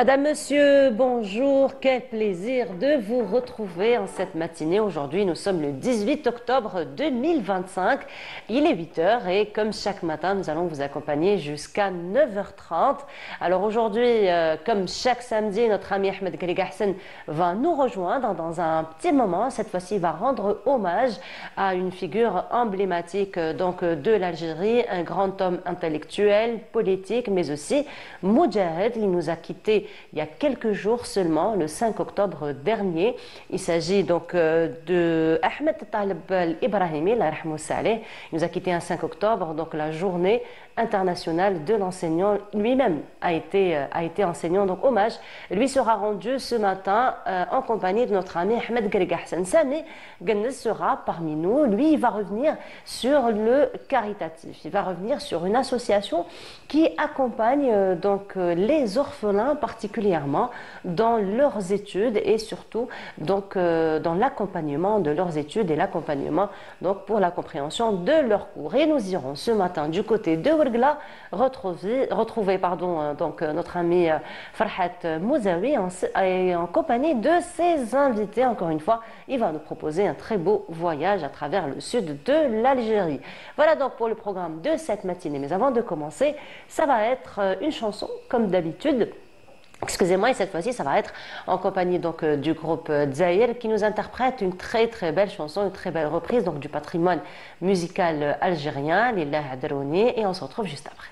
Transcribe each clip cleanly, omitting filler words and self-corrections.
Madame, Monsieur, bonjour. Quel plaisir de vous retrouver en cette matinée. Aujourd'hui, nous sommes le 18 octobre 2025. Il est 8 heures et comme chaque matin, nous allons vous accompagner jusqu'à 9h30. Alors aujourd'hui, comme chaque samedi, notre ami Ahmed Ghaliga va nous rejoindre dans un petit moment. Cette fois-ci, il va rendre hommage à une figure emblématique de l'Algérie, un grand homme intellectuel, politique, mais aussi Moudjahed. Il nous a quittés il y a quelques jours seulement, le 5 octobre dernier. Il s'agit donc de Ahmed Taleb Ibrahimi, il nous a quitté un 5 octobre, donc la journée internationale de l'enseignant. Lui-même a été enseignant, donc hommage lui sera rendu ce matin en compagnie de notre ami Ahmed Ghaliga Hassan. Sami Ghannes sera parmi nous. Lui, il va revenir sur le caritatif, il va revenir sur une association qui accompagne les orphelins particulièrement dans leurs études et surtout dans l'accompagnement de leurs études et l'accompagnement pour la compréhension de leurs cours. Et nous irons ce matin du côté de Ouergla retrouver notre ami Farhat Mouzaoui en compagnie de ses invités. Encore une fois, il va nous proposer un très beau voyage à travers le sud de l'Algérie. Voilà donc pour le programme de cette matinée. Mais avant de commencer, ça va être une chanson comme d'habitude. Excusez-moi, et cette fois-ci, ça va être en compagnie du groupe Zahir qui nous interprète une très très belle chanson, une très belle reprise du patrimoine musical algérien, Lillah Adrouni, et on se retrouve juste après.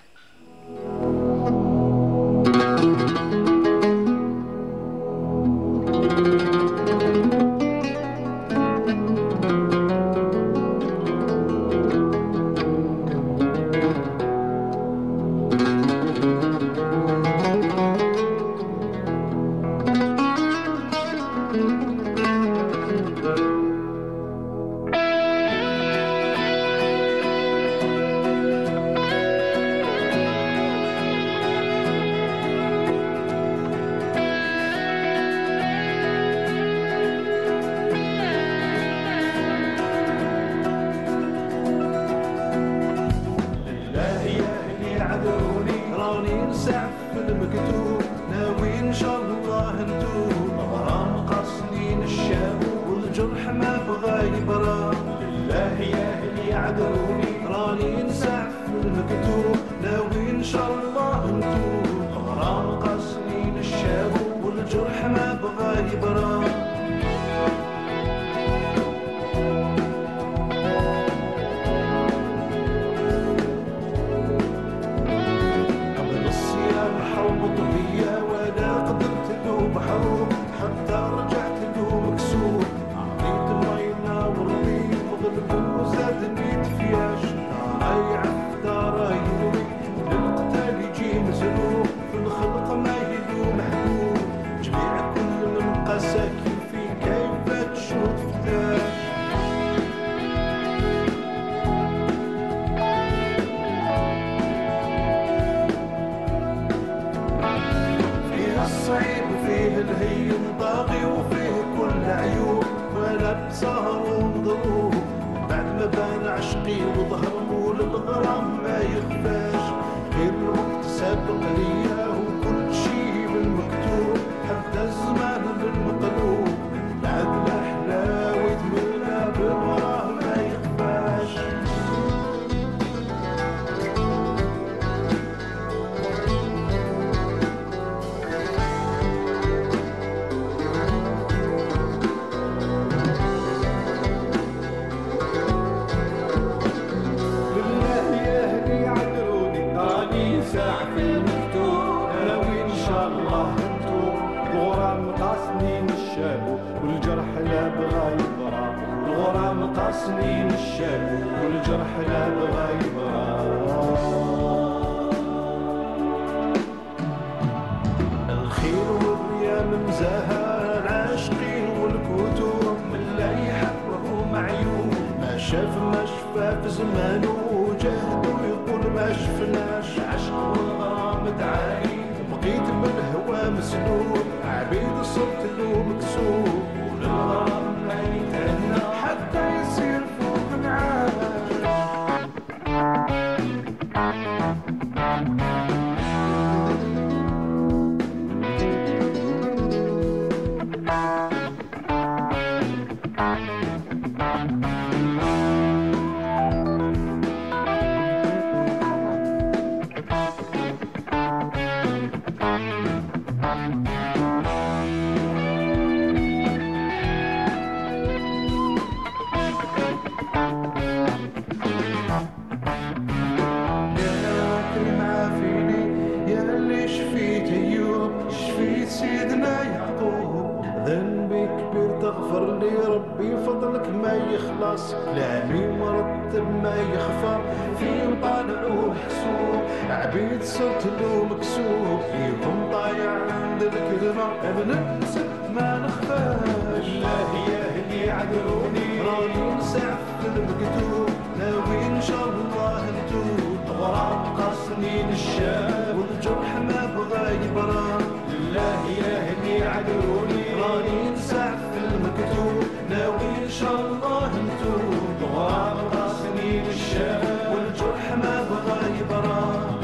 ولي ربي فضلك ما يخلص، كلامي مرتب ما يخفى، فين طالع ومحسوب، عبيد صرت له مكسوب، فيكم ضايع عند الكلمة، بننسى ما نخفاش. الله يهدي عذروني، راني نسعف المكتوب، ناوي ان شاء الله نتوب، غرام قاصنين الشاب والجرح ما بغى يبرى. الله يهدي عذروني، راني نسعف المكتوب، ناوي ان شاء الله نتوب، غرام قاصنين الشاب والجرح ما بغى يبرى.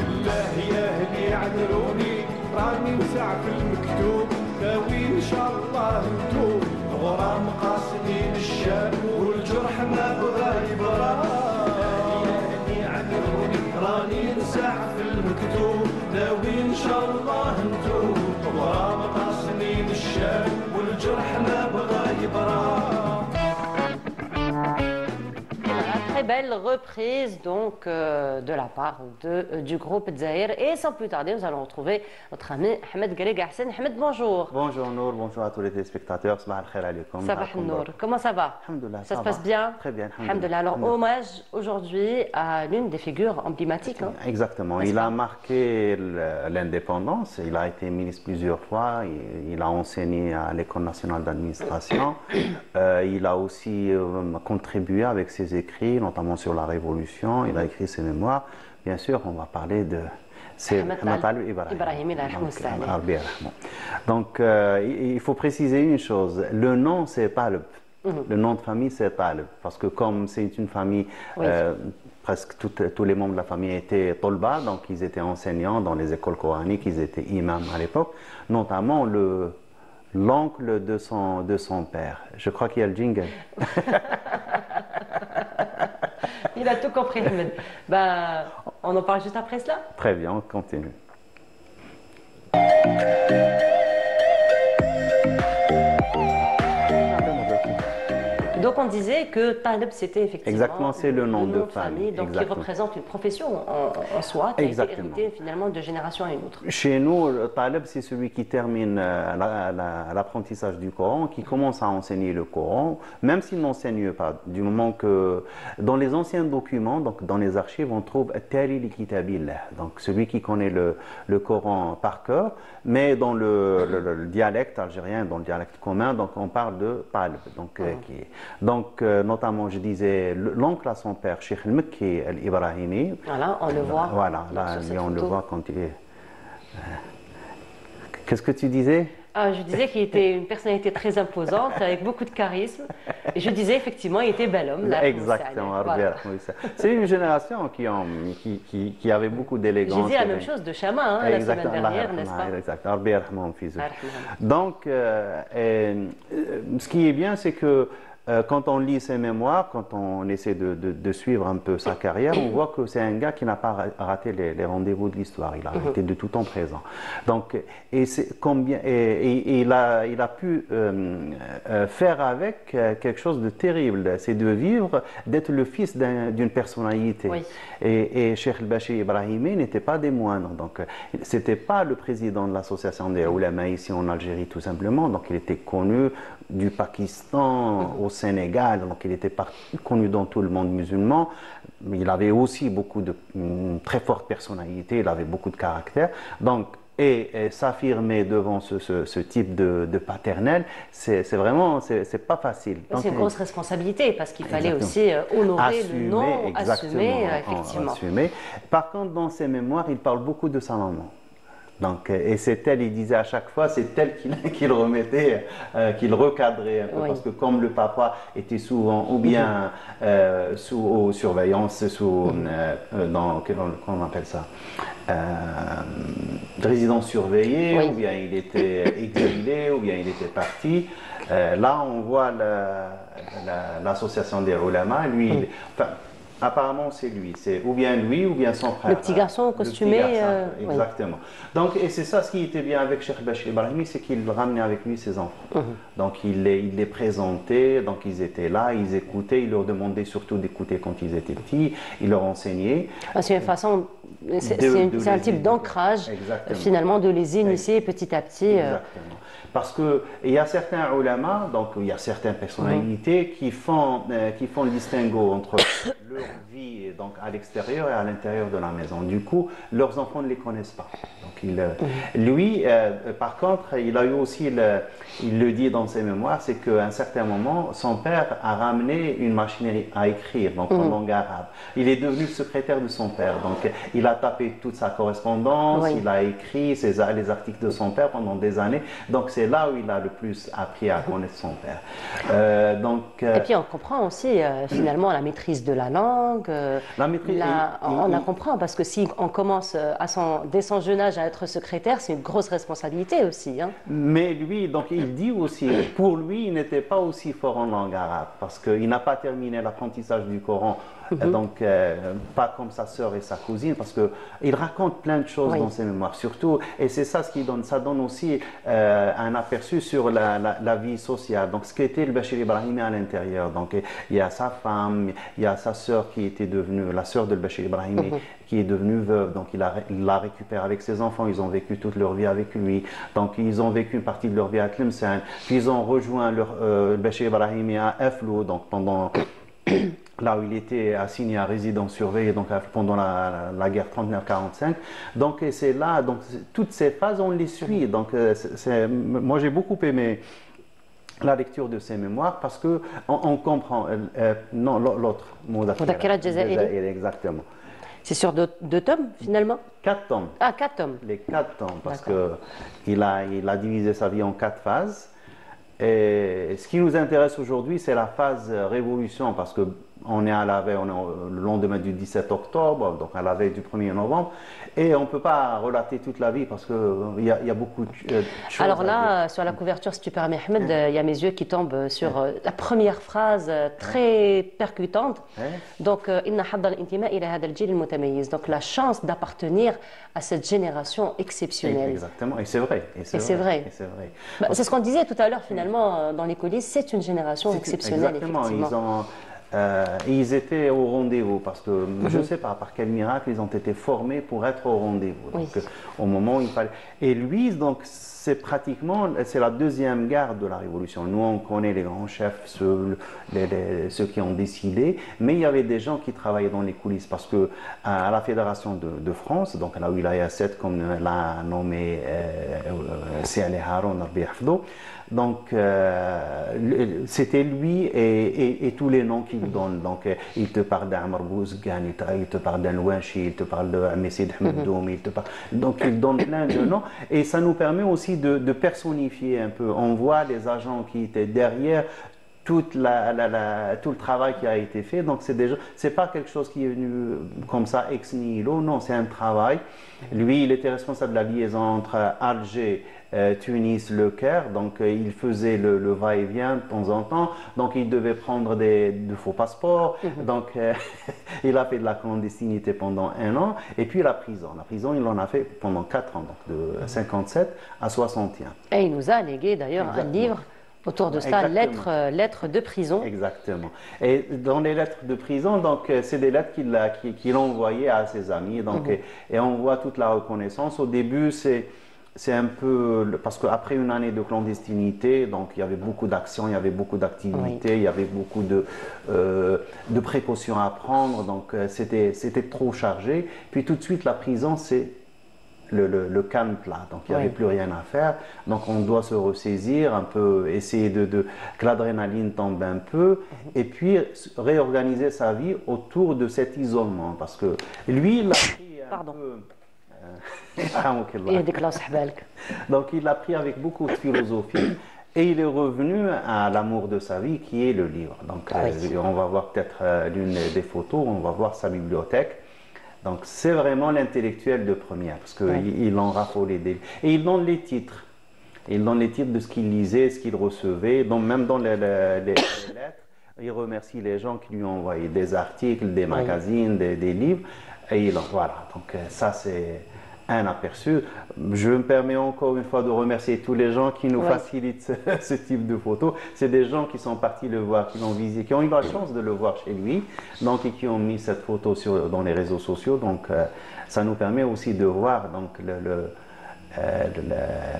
الله يهدي عذروني، راني نسعف المكتوب، ناوي ان شاء الله نتوب، غرام قاصدين الشام والجرح ما بغى يبرى. راني نسعف المكتوب، ناوي ان شاء الله نتوب، غرام قاصدين الشام والجرح ما بغى يبرى. Très belle reprise donc de la part du groupe Zahir. Et sans plus tarder, nous allons retrouver notre ami Ahmed Garrig Ahsen. Ahmed, bonjour. Bonjour Nour, bonjour à tous les téléspectateurs. Sabah al-khair alaikum. Sabah Nour. Comment ça va? Alhamdulillah, ça se passe bien? Très bien. Alhamdulillah. Alors, hommage aujourd'hui à l'une des figures emblématiques. Hein? Exactement. Il a marqué l'indépendance. Il a été ministre plusieurs fois. Il a enseigné à l'École nationale d'administration. Il a aussi contribué avec ses écrits, notamment sur la Révolution. Il a écrit ses mémoires. Bien sûr, on va parler de Ahmed Talib Ibrahimi. Donc, il faut préciser une chose. Le nom, c'est Talib. Le nom de famille, c'est Talib. Parce que comme c'est une famille, presque tous les membres de la famille étaient Tolba, donc ils étaient enseignants dans les écoles coraniques, ils étaient imams à l'époque, notamment l'oncle de son père. Je crois qu'il y a le jingle. Il a tout compris, Ahmed. Ben, on en parle juste après cela? Très bien, on continue. Donc on disait que Talib c'était effectivement exactement, c'est le nom de famille, donc qui représente une profession en soi qui a été héritée finalement de génération à une autre. Chez nous, Talib c'est celui qui termine l'apprentissage du Coran, qui commence à enseigner le Coran, même s'il n'enseigne pas, du moment que dans les anciens documents, donc dans les archives, on trouve Tali li kitabillah, donc celui qui connaît le Coran par cœur, mais dans le dialecte algérien, dans le dialecte commun, donc on parle de Talib, donc notamment, je disais, l'oncle à son père, Cheikh al-Mekki al-Ibrahimi. Voilà, on le voit. Voilà, là, on le voit quand il est... Qu'est-ce que tu disais? Je disais qu'il était une personnalité très imposante, avec beaucoup de charisme. Et je disais effectivement, il était bel homme. Là, exactement. Voilà. C'est une génération qui avait beaucoup d'élégance. J'ai dit la même chose de Chama hein, la semaine dernière, n'est-ce pas? Exactement. Donc, ce qui est bien, c'est que quand on lit ses mémoires, quand on essaie de suivre un peu sa carrière, on voit que c'est un gars qui n'a pas raté les rendez-vous de l'histoire. Il a été de tout temps présent. Donc, il a pu faire avec quelque chose de terrible, c'est de vivre, d'être le fils d'une personnalité. Oui. Et Cheikh el-Bachir Ibrahimi n'était pas des moindres. Donc, c'était pas le président de l'association des Oulama ici en Algérie, tout simplement. Donc, il était connu du Pakistan au Sénégal, donc il était connu dans tout le monde musulman. Il avait aussi beaucoup de très forte personnalité, il avait beaucoup de caractère. Donc, et s'affirmer devant ce type de paternel, c'est vraiment, c'est pas facile. C'est une grosse responsabilité parce qu'il fallait aussi honorer le nom, assumer, effectivement. Assumer. Par contre, dans ses mémoires, il parle beaucoup de sa maman. Donc, et c'est elle, il disait à chaque fois, c'est elle qui le remettait, qui le recadrait un peu, parce que comme le papa était souvent ou bien sous surveillance, dans, comment on appelle ça, résidence surveillée, ou bien il était exilé, ou bien il était parti. Là, on voit l'association des ulama, lui, apparemment, c'est lui. C'est ou bien lui ou bien son frère. Le petit garçon costumé. Exactement. Donc, et c'est ça ce qui était bien avec Cheikh el-Bachir Ibrahimi, c'est qu'il ramenait avec lui ses enfants. Donc, il les présentait, donc ils étaient là, ils écoutaient, il leur demandait surtout d'écouter quand ils étaient petits, il leur enseignait. C'est une façon, c'est un type d'ancrage, finalement, de les initier petit à petit. Exactement. parce qu'il y a certains ulama, donc il y a certaines personnalités qui font le distinguo entre leur vie donc, à l'extérieur et à l'intérieur de la maison. Du coup, leurs enfants ne les connaissent pas. Donc, lui, par contre, il a eu aussi, il le dit dans ses mémoires, c'est qu'à un certain moment, son père a ramené une machinerie à écrire, donc en langue arabe. Il est devenu le secrétaire de son père. Donc, il a tapé toute sa correspondance, il a écrit les articles de son père pendant des années. Donc, c'est là où il a le plus appris à connaître son père. Et puis, on comprend aussi, finalement, la maîtrise de la langue. On la comprend, parce que si on commence dès son jeune âge à être secrétaire, c'est une grosse responsabilité aussi. Hein. Mais lui, donc, il dit aussi, pour lui, il n'était pas aussi fort en langue arabe, parce qu'il n'a pas terminé l'apprentissage du Coran. Donc, pas comme sa sœur et sa cousine, parce qu'il raconte plein de choses dans ses mémoires, surtout, et c'est ça ce qui donne, ça donne aussi un aperçu sur la vie sociale, donc ce qu'était le Bachir Ibrahimi à l'intérieur. Donc, il y a sa femme, il y a sa sœur qui était devenue, la sœur de Bachir Ibrahimi, qui est devenue veuve, donc il l'a récupérée avec ses enfants, ils ont vécu toute leur vie avec lui, donc ils ont vécu une partie de leur vie à Tlemcen, puis ils ont rejoint Bachir Ibrahimi à Eflou, donc pendant... là où il était assigné à résidence surveillée donc pendant la guerre 39-45. Donc c'est là, donc toutes ces phases on les suit. Donc moi j'ai beaucoup aimé la lecture de ses mémoires parce que on comprend. Non, l'autre. Mudhakkira al-Jazairi. Exactement. C'est sur deux tomes finalement? 4 tomes. Ah, 4 tomes. Les 4 tomes parce que il a divisé sa vie en 4 phases. Et ce qui nous intéresse aujourd'hui, c'est la phase révolution, parce que on est le lendemain du 17 octobre, donc à la veille du 1er novembre, et on ne peut pas relater toute la vie parce qu'il y a beaucoup de choses. Alors là, sur la couverture, si tu permets, Ahmed, il y a mes yeux qui tombent sur la première phrase très percutante. Donc, donc la chance d'appartenir à cette génération exceptionnelle. Exactement, et c'est vrai. C'est vrai. C'est ce qu'on disait tout à l'heure, finalement, dans les coulisses, c'est une génération exceptionnelle, exactement, effectivement. Ils étaient au rendez-vous parce que je ne sais pas par quel miracle ils ont été formés pour être au rendez-vous. Donc, au moment où il fallait. Et lui, donc, c'est la deuxième garde de la Révolution. Nous, on connaît les grands chefs, ceux qui ont décidé, mais il y avait des gens qui travaillaient dans les coulisses parce que à la Fédération de France, donc là où il a 7, comme l'a nommé C.L. Haroun, donc c'était lui et tous les noms qu'il donne. Donc il te parle d'Amr Bouzgan, il te parle d'Al-Washi, il te parle de Messid Hmedoum, donc il donne plein de noms et ça nous permet aussi de personnifier un peu. On voit les agents qui étaient derrière tout le travail qui a été fait. Donc c'est pas quelque chose qui est venu comme ça ex nihilo, non, c'est un travail. Lui, il était responsable de la liaison entre Alger, Tunis, Le Caire, donc il faisait le va-et-vient de temps en temps, donc il devait prendre de faux passeports, donc il a fait de la clandestinité pendant 1 an, et puis la prison, il en a fait pendant 4 ans, donc de 57 à 61. Et il nous a légué d'ailleurs un livre autour de ça, lettres de prison. Exactement. Et dans les lettres de prison, donc c'est des lettres qu'il envoyait à ses amis, donc et on voit toute la reconnaissance. Au début, c'est un peu parce qu'après une année de clandestinité, donc il y avait beaucoup d'actions, il y avait beaucoup d'activités, il y avait beaucoup de précautions à prendre, donc c'était trop chargé. Puis tout de suite, la prison, c'est le calme plat, donc il n'y avait plus rien à faire, donc on doit se ressaisir un peu, essayer que l'adrénaline tombe un peu, et puis réorganiser sa vie autour de cet isolement, parce que lui, il a pris un peu... donc il l'a pris avec beaucoup de philosophie, et il est revenu à l'amour de sa vie, qui est le livre. Donc on va voir peut-être l'une des photos, on va voir sa bibliothèque. Donc c'est vraiment l'intellectuel de première, parce qu'il en raffolait des... Et il donne les titres. Il donne les titres de ce qu'il lisait, ce qu'il recevait. Donc même dans les lettres, il remercie les gens qui lui ont envoyé des articles, des magazines, des livres. Et voilà, donc ça c'est un aperçu. Je me permets encore une fois de remercier tous les gens qui nous facilitent ce type de photos. C'est des gens qui sont partis le voir, qui l'ont visité, qui ont eu la chance de le voir chez lui, donc, et qui ont mis cette photo dans les réseaux sociaux. Donc ça nous permet aussi de voir donc,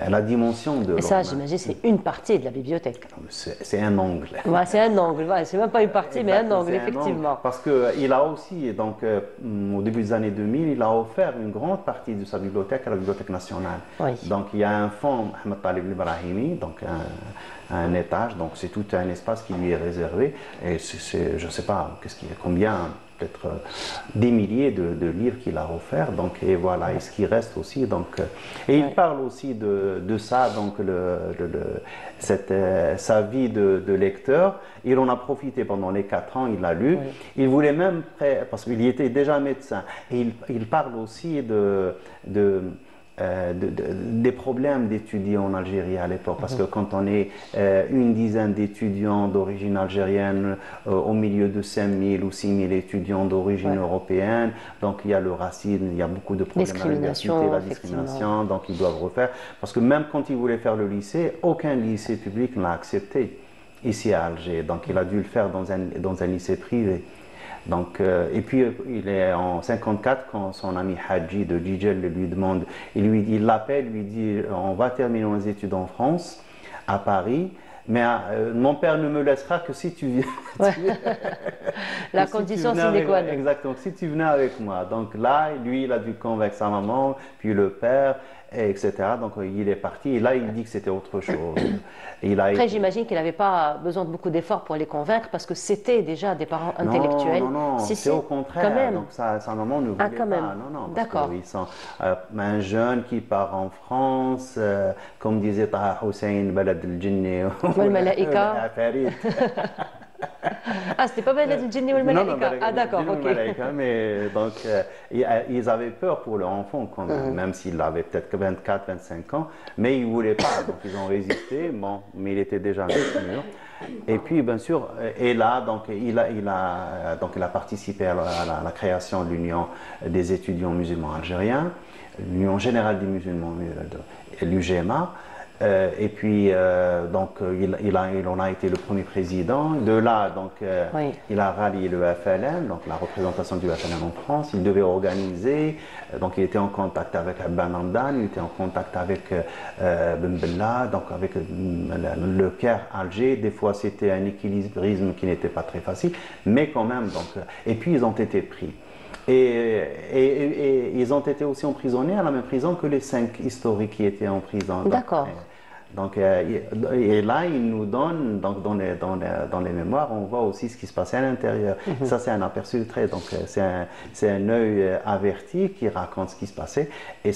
la dimension de Et ça, l'homme. j'imagine, c'est une partie de la bibliothèque. C'est un angle. Ouais, c'est un angle, ouais, c'est même pas une partie, mais un angle, C'est un angle, effectivement. parce qu'il a aussi, donc, au début des années 2000, il a offert une grande partie de sa bibliothèque à la Bibliothèque nationale. Oui. Donc il y a un fonds, Mohamed Talib Ibrahimi, donc un étage, donc c'est tout un espace qui lui est réservé. Et je ne sais pas combien, peut-être des milliers de livres qu'il a offerts. Donc, et voilà, et ce qui reste aussi. Donc, et il parle aussi de ça, donc sa vie de lecteur. Il en a profité pendant les 4 ans, il l'a lu. Oui. Il voulait même, parce qu'il y était déjà médecin, et il parle aussi des problèmes d'étudier en Algérie à l'époque, parce que quand on est une dizaine d'étudiants d'origine algérienne au milieu de 5000 ou 6000 étudiants d'origine européenne, donc il y a le racisme, il y a beaucoup de problèmes à l'université, la discrimination, donc ils doivent refaire, parce que même quand il voulait faire le lycée, aucun lycée public ne l'a accepté ici à Alger, donc il a dû le faire dans un lycée privé. Donc, et puis il est en 54 quand son ami Hadji de Djidjel lui demande, il l'appelle, lui dit on va terminer nos études en France, à Paris, mais mon père ne me laissera que si tu viens. Ouais. La condition sine qua non. Exactement, si tu venais avec moi. Donc là, lui, il a dû convaincre sa maman, puis le père, etc. Donc il est parti et là, il dit que c'était autre chose. Après, j'imagine qu'il n'avait pas besoin de beaucoup d'efforts pour les convaincre parce que c'était déjà des parents intellectuels. Non, c'est au contraire. Quand même. Donc sa maman ne voulait quand même. pas. Non, d'accord. Ils sont un jeune qui part en France, comme disait Taha Hussein, Balad al-Jinni wal Malaika. Ah, c'était pas Balad al-Jinni wal Malaika. Ah, d'accord, ok. Mais donc, ils avaient peur pour leur enfant, quand même, même s'il avait peut-être que 24, 25 ans, mais ils ne voulaient pas, donc ils ont résisté, bon, mais il était déjà mûr. Et puis, bien sûr, et là, donc, il a participé à la création de l'Union des étudiants musulmans algériens, l'Union générale des musulmans, l'UGMA. Et puis, donc, il en a été le premier président. De là, donc, il a rallié le FLN, donc la représentation du FLN en France. Il devait organiser, donc il était en contact avec Ben Hamdan, il était en contact avec Ben Bella, donc avec le Caire Alger. Des fois, c'était un équilibrisme qui n'était pas très facile, mais quand même. Donc, et puis, ils ont été pris. Et ils ont été aussi emprisonnés à la même prison que les 5 historiques qui étaient en prison. D'accord. Donc, et là, ils nous donnent, donc dans les mémoires, on voit aussi ce qui se passait à l'intérieur. Ça, c'est un aperçu très, donc c'est un œil averti qui raconte ce qui se passait. Et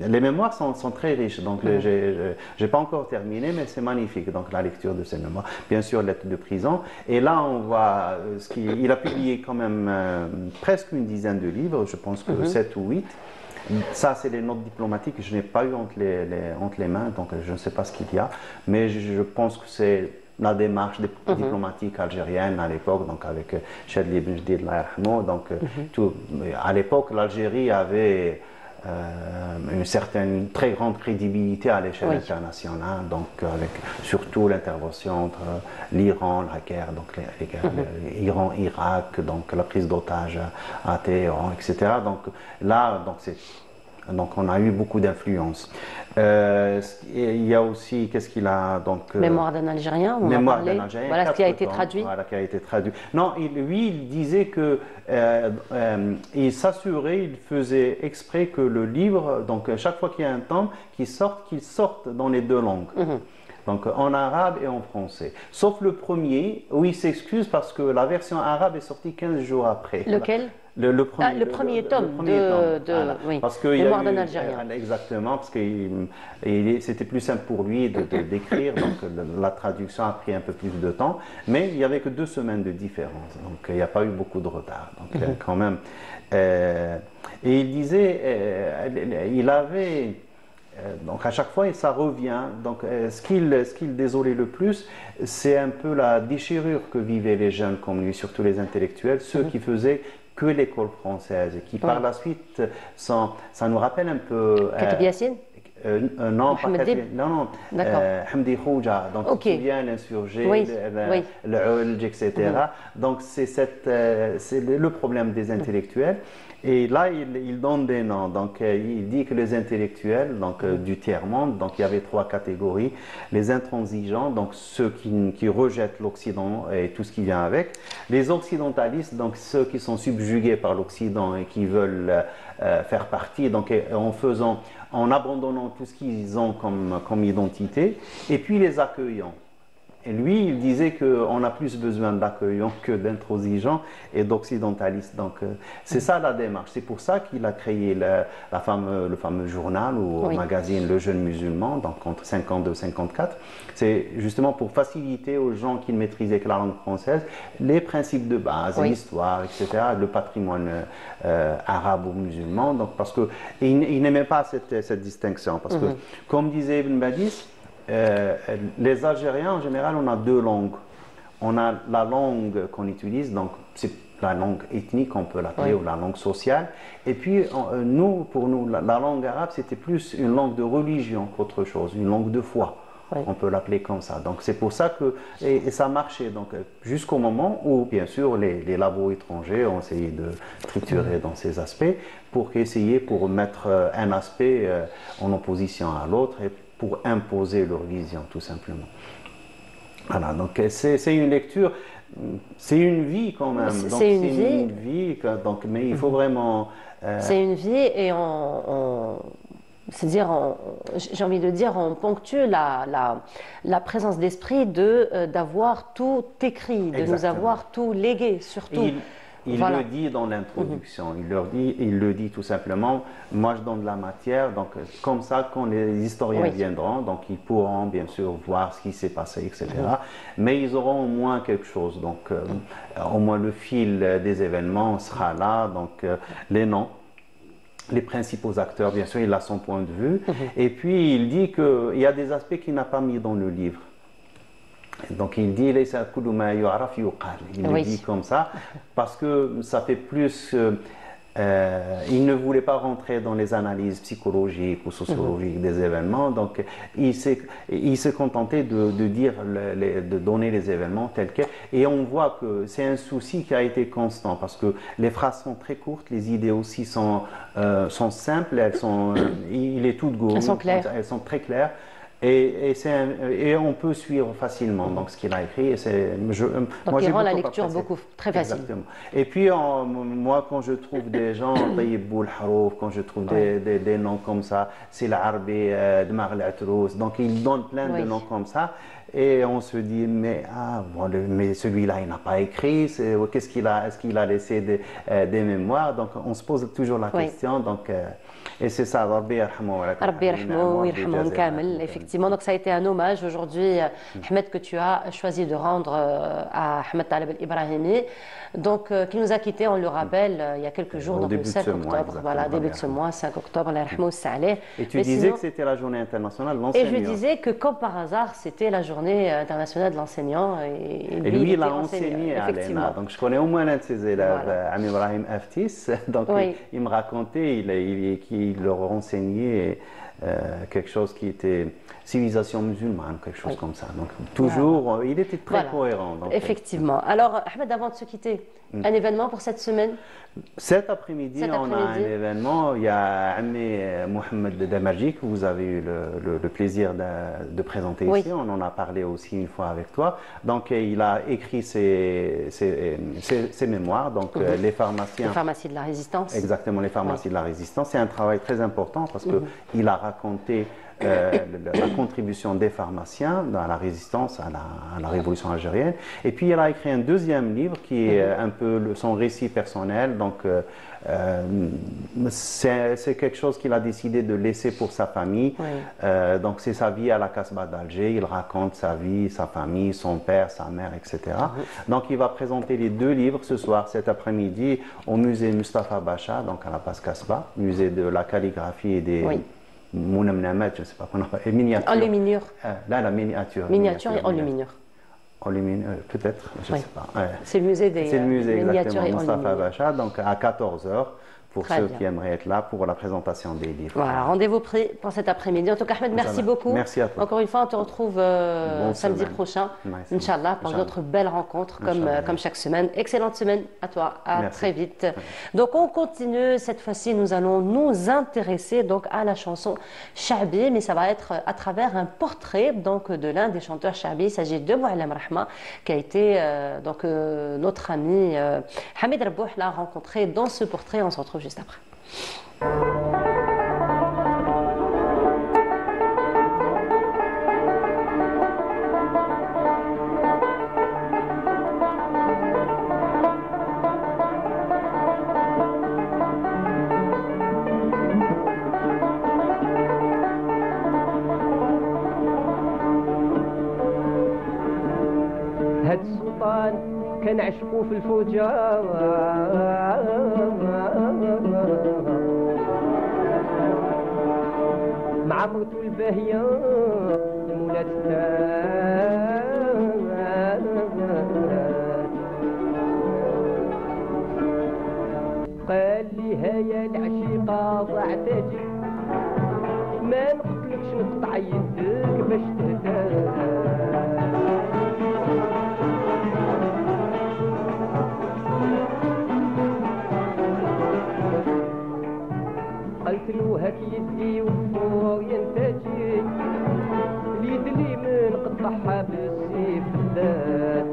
les mémoires sont très riches. Donc, j'ai pas encore terminé, mais c'est magnifique. Donc, la lecture de ces mémoires. Bien sûr, lettre de prison. Et là, on voit il a publié quand même presque une dizaine de livres. Je pense que 7 ou 8. Ça, c'est les notes diplomatiques que je n'ai pas eu entre les mains, donc je ne sais pas ce qu'il y a, mais je pense que c'est la démarche diplomatique algérienne à l'époque, donc avec Chadli Ben Jdid, donc à l'époque, l'Algérie avait une très grande crédibilité à l'échelle internationale, donc avec surtout l'intervention entre l'Iran, la guerre, donc les guerres, Iran-Irak, donc la prise d'otages à Téhéran, etc. Donc là, donc on a eu beaucoup d'influence. Il y a aussi, qu'est-ce qu'il a donc Mémoire d'un Algérien, on Mémoire en parlait. d'un Algérien, voilà ce qui a été traduit. Voilà, qui a été traduit. Non, lui, il disait que il s'assurait, il faisait exprès que le livre, donc chaque fois qu'il y a un tome qu'il sorte dans les 2 langues. Donc en arabe et en français. Sauf le premier, où il s'excuse parce que la version arabe est sortie 15 jours après. Lequel ? Le premier, le premier tome voilà. oui, parce que Mémoire d'un Algérien. Exactement, parce que c'était plus simple pour lui d'écrire, donc la traduction a pris un peu plus de temps, mais il n'y avait que 2 semaines de différence, donc il n'y a pas eu beaucoup de retard, donc quand même. Et il disait, il avait... donc à chaque fois, et ça revient. Donc ce qu'il désolait le plus, c'est un peu la déchirure que vivaient les jeunes comme lui, surtout les intellectuels, ceux qui faisaient que l'école française, et qui par la suite, ça nous rappelle un peu... Katib Yassine ? Non, pas Mohamed Dib. non, non. D'accord. Hamdi Khouja, donc Ok. tu te souviens, l'insurgé, Oui, oui. le Oulj, etc. Donc c'est le problème des intellectuels. Et là, il donne des noms. Donc il dit que les intellectuels du tiers-monde, donc il y avait 3 catégories. Les intransigeants, donc ceux qui rejettent l'Occident et tout ce qui vient avec. Les occidentalistes, donc ceux qui sont subjugués par l'Occident et qui veulent faire partie, donc en abandonnant tout ce qu'ils ont comme identité. Et puis les accueillants. Et lui, il disait qu'on a plus besoin d'accueillants que d'intransigeants et d'occidentalistes. Donc, c'est ça la démarche. C'est pour ça qu'il a créé le fameux journal ou magazine Le Jeune Musulman, donc entre 52 et 54. C'est justement pour faciliter aux gens qui ne maîtrisaient que la langue française les principes de base, l'histoire, etc., le patrimoine arabe ou musulman. Donc, parce qu'il n'aimait pas cette distinction. Parce que, comme disait Ibn Badis, les Algériens, en général, on a 2 langues. On a la langue qu'on utilise, donc c'est la langue ethnique, on peut l'appeler, ou la langue sociale. Et puis, pour nous, la langue arabe, c'était plus une langue de religion qu'autre chose, une langue de foi. On peut l'appeler comme ça. Donc, c'est pour ça que... Et ça marchait, donc, jusqu'au moment où, bien sûr, les labos étrangers ont essayé de triturer dans ces aspects pour mettre un aspect en opposition à l'autre et pour imposer leur vision, tout simplement. Voilà, donc c'est une lecture, c'est une vie quand même. C'est une vie, donc, mais il faut vraiment... C'est une vie et c'est-à-dire, j'ai envie de dire, on ponctue la présence d'esprit d'avoir tout écrit, de nous avoir tout légué, surtout. Il le dit dans l'introduction, il le dit tout simplement, moi je donne de la matière, donc comme ça quand les historiens viendront, donc ils pourront bien sûr voir ce qui s'est passé, etc. Mais ils auront au moins quelque chose, donc au moins le fil des événements sera là, donc les noms, les principaux acteurs, bien sûr il a son point de vue, et puis il dit qu'il y a des aspects qu'il n'a pas mis dans le livre. Donc il dit il le dit comme ça parce que ça fait plus il ne voulait pas rentrer dans les analyses psychologiques ou sociologiques des événements, donc il s'est contenté de donner les événements tels quels, et on voit que c'est un souci qui a été constant parce que les phrases sont très courtes, les idées aussi sont simples, il est tout de go, elles sont très claires. Et on peut suivre facilement donc, ce qu'il a écrit. Donc il rend la lecture très facile. Exactement. Et puis moi quand je trouve des gens, quand je trouve des noms comme ça, c'est l'Arbi, Dmar al-Atrous, donc il donne plein de noms comme ça. Et on se dit, mais celui-là, il n'a pas écrit, est-ce qu'il a laissé des mémoires? Donc on se pose toujours la question. Donc, et c'est ça, Rabbi yarhamou kamel, effectivement. Donc ça a été un hommage aujourd'hui, Ahmed, que tu as choisi de rendre à Ahmed Taleb el-Ibrahimi, donc qui nous a quittés, on le rappelle, il y a quelques jours, donc le 5 octobre, voilà, début de ce mois, 5 octobre, Et tu disais que c'était la journée internationale de l'enseignant. Et je disais que comme par hasard, c'était la journée internationale de l'enseignant. Et lui, il a enseigné à l'ENA. Donc je connais au moins l'un de ses élèves, Ami Ibrahim Aftis. Donc il me racontait qu'il leur enseignait quelque chose qui était civilisation musulmane, quelque chose comme ça. Donc toujours, il était très cohérent. Donc, effectivement. Alors Ahmed, avant de se quitter, un événement pour cette semaine? Cet après-midi, on a un événement. Il y a Ami Mohamed Damarji que vous avez eu le plaisir de présenter ici. On en a parlé aussi une fois avec toi. Donc, il a écrit ses mémoires, donc les pharmaciens. Les pharmacies de la résistance. Exactement, les pharmacies de la résistance. C'est un travail très important parce qu'il a raconté la contribution des pharmaciens dans la résistance à la révolution algérienne. Et puis, il a écrit un deuxième livre qui est un peu son récit personnel. Donc, c'est quelque chose qu'il a décidé de laisser pour sa famille. Donc, c'est sa vie à la Casbah d'Alger. Il raconte sa vie, sa famille, son père, sa mère, etc. Donc, il va présenter les 2 livres ce soir, cet après-midi, au musée Mustafa Bacha, donc à la Place Casbah, musée de la calligraphie et des... je ne sais pas comment on appelle, miniature. Enluminure. Là, la miniature. Miniature et enluminure. Enluminure, peut-être, je ne sais pas. C'est le musée des miniatures et Mustafa enluminure. Bacha, donc à 14h, pour Très ceux bien. qui aimeraient être là pour la présentation des livres. Voilà, rendez-vous pris pour cet après-midi. En tout cas, Ahmed, merci beaucoup. Merci à toi. Encore une fois, on te retrouve samedi semaine. prochain, Nice. Inch'Allah, pour Inch'Allah. d'autres belles rencontres Inch'Allah. comme chaque semaine. Excellente semaine à toi, à Merci. très vite. Donc on continue, cette fois-ci nous allons nous intéresser donc à la chanson Shabi, mais ça va être à travers un portrait donc de l'un des chanteurs Shabi. Il s'agit de Boualem Rahma, qui a été notre ami Hamid Rabouh l'a rencontré dans ce portrait. On se retrouve juste après. هاد السلطان كان عشقو في الفوجة مع مرتو الباهية مولاة التاج قال لي هيا العشيقة ضاعت اجي ما نقتلكش نقطع يدك باش تهدى قلت له هاك يدي وفور ينتاجي اليد اليمين قطعها بالسيف الذات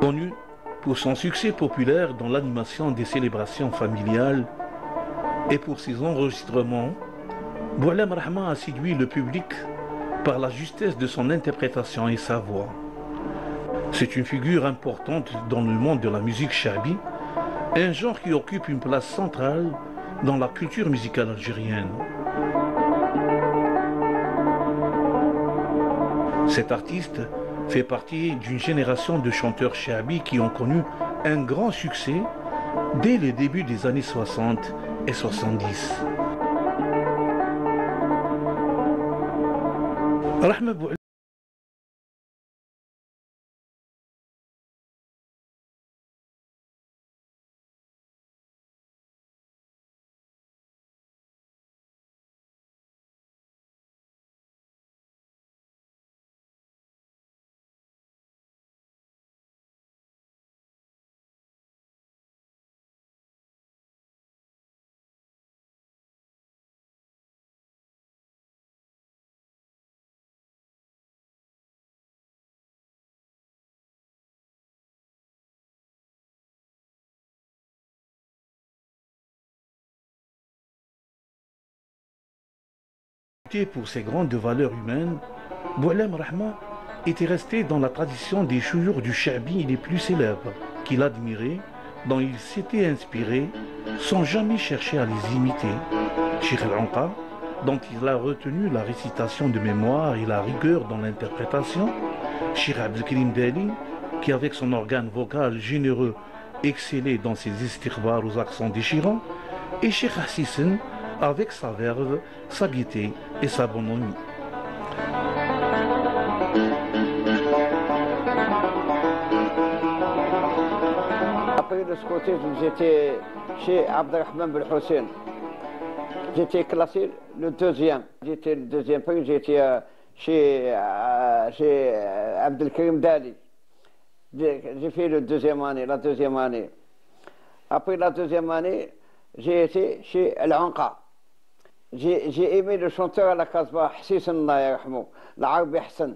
Connu pour son succès populaire dans l'animation des célébrations familiales et pour ses enregistrements, Boualem Rahma a séduit le public par la justesse de son interprétation et sa voix. C'est une figure importante dans le monde de la musique shabi, un genre qui occupe une place centrale dans la culture musicale algérienne. Cet artiste fait partie d'une génération de chanteurs shabi qui ont connu un grand succès dès le début des années 60 et 70. Rahma Boualem pour ses grandes valeurs humaines, Boualem Rahma était resté dans la tradition des chouyours du Shabi les plus célèbres, qu'il admirait, dont il s'était inspiré, sans jamais chercher à les imiter. Cheikh Al-Anqa, dont il a retenu la récitation de mémoire et la rigueur dans l'interprétation, Cheikh Abdelkrim Dali, qui avec son organe vocal généreux excellait dans ses istighbars aux accents déchirants, et Cheikh Hassisen, avec sa verve, sa gaieté et sa bonhomie. Après le scoutisme, j'étais chez Abdelrahman Belhossein. J'étais classé le deuxième. J'étais le deuxième prix, j'étais chez Abdelkrim Dali. J'ai fait la deuxième année. Après la deuxième année, j'ai été chez Al-Anqa. J'ai aimé le chanteur à la Casbah, Hassisen Allah yarhamou, l'Arabi Hassan.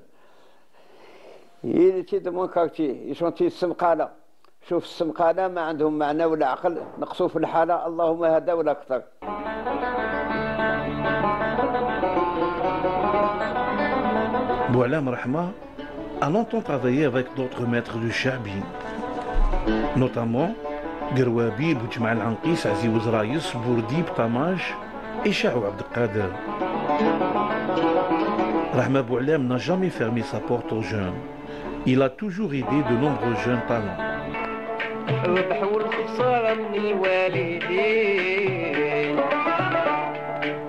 Il était de mon quartier, il chantait السمقالة. شوف السمقالة ما عندهم معنى ولا عقل، نقصوا في الحالة، اللهم هذا ولا أكثر. Boualem Rahma a longtemps travaillé avec d'autres maîtres du Shabi, notamment Gerwabi, Boujma Al-Anqis, Aziz Raïs, Bourdi, Tamaj et Chahou Abdelkader. Rahma Boualem n'a jamais fermé sa porte aux jeunes. Il a toujours aidé de nombreux jeunes talents. الربح والخسارة من الوالدين،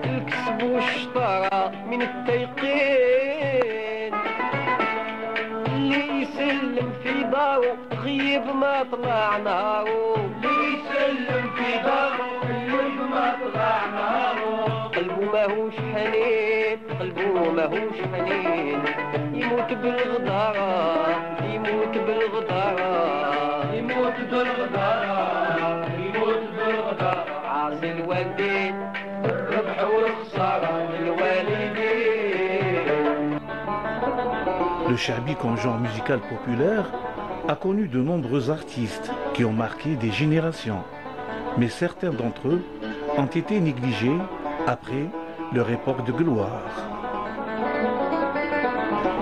الكسب والشطارة من التيقين، اللي يسلم في دارو غيب ما طلع نهارو، اللي يسلم في دارو غيب ما طلع نهارو، قلبه ماهوش حنين، قلبه ماهوش حنين، يموت بالغدارة، يموت بالغدارة، يموت بالغدارة، يموت بالغدارة، عاصي الوالدين الربح والخسارة للوالدين. Le charbi comme genre musical populaire a connu de nombreux artistes qui ont marqué des générations, mais certains d'entre eux ont été négligés après leur époque de gloire.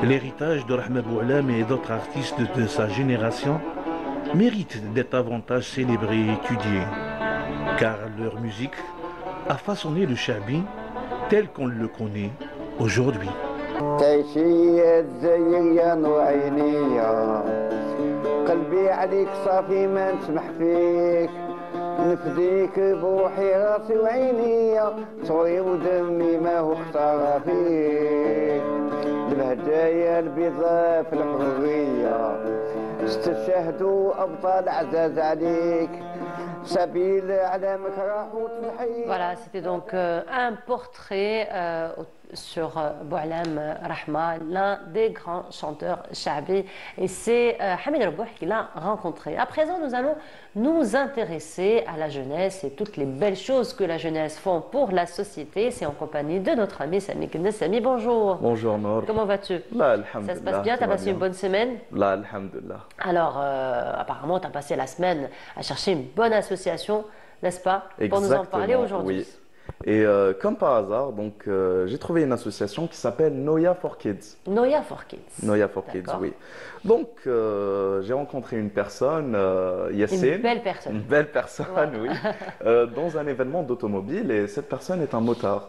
L'héritage de Rahma Bou'lam et d'autres artistes de sa génération mérite d'être davantage célébré et étudié, car leur musique a façonné le charbi tel qu'on le connaît aujourd'hui. تعيشي تزين يا نور عينيا، قلبي عليك صافي ما نسمح فيك، نفديك بروحي راسي وعينيا، صوري ودمي ما هو اختار فيك، البهجايا البيضاء في الحرية، استشهدوا أبطال عزاز عليك، سبيل أعلامك راحوا تنحي. Voilà, c'était donc un portrait sur Bou'lam Rahma, l'un des grands chanteurs Chabi. Et c'est Hamid Rebouh qui l'a rencontré. À présent, nous allons nous intéresser à la jeunesse et toutes les belles choses que la jeunesse font pour la société. C'est en compagnie de notre ami Sami Knes. Sami, bonjour. Bonjour Nour. Comment vas-tu? Là, alhamdulillah. Ça se passe bien? Tu as passé une bonne semaine? Là, alhamdulillah. Alors, apparemment, tu as passé la semaine à chercher une bonne association, n'est-ce pas? Pour nous en parler aujourd'hui. Oui. Et comme par hasard, donc j'ai trouvé une association qui s'appelle Noya for Kids. Noya for Kids. Noya for Kids, oui. Donc j'ai rencontré une personne, Yassine. Une belle personne. Une belle personne, Ouais. oui. Dans un événement d'automobile, et cette personne est un motard.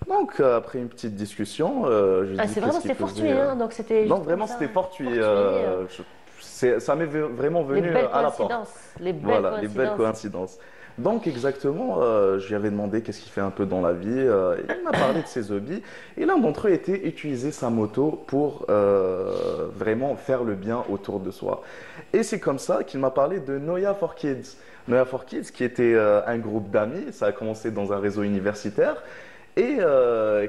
Donc après une petite discussion, je lui ai dit C'est vraiment, c'était fortuit, hein, donc c'était. Non, vraiment, c'était fortuit. Ça m'est vraiment venu à la porte. Les belles Voilà, coïncidences. les belles coïncidences. Donc exactement, je lui avais demandé qu'est-ce qu'il fait un peu dans la vie. Il m'a parlé de ses hobbies. Et l'un d'entre eux était utiliser sa moto pour vraiment faire le bien autour de soi. Et c'est comme ça qu'il m'a parlé de Noya for Kids. Noya for Kids qui était un groupe d'amis. Ça a commencé dans un réseau universitaire. Et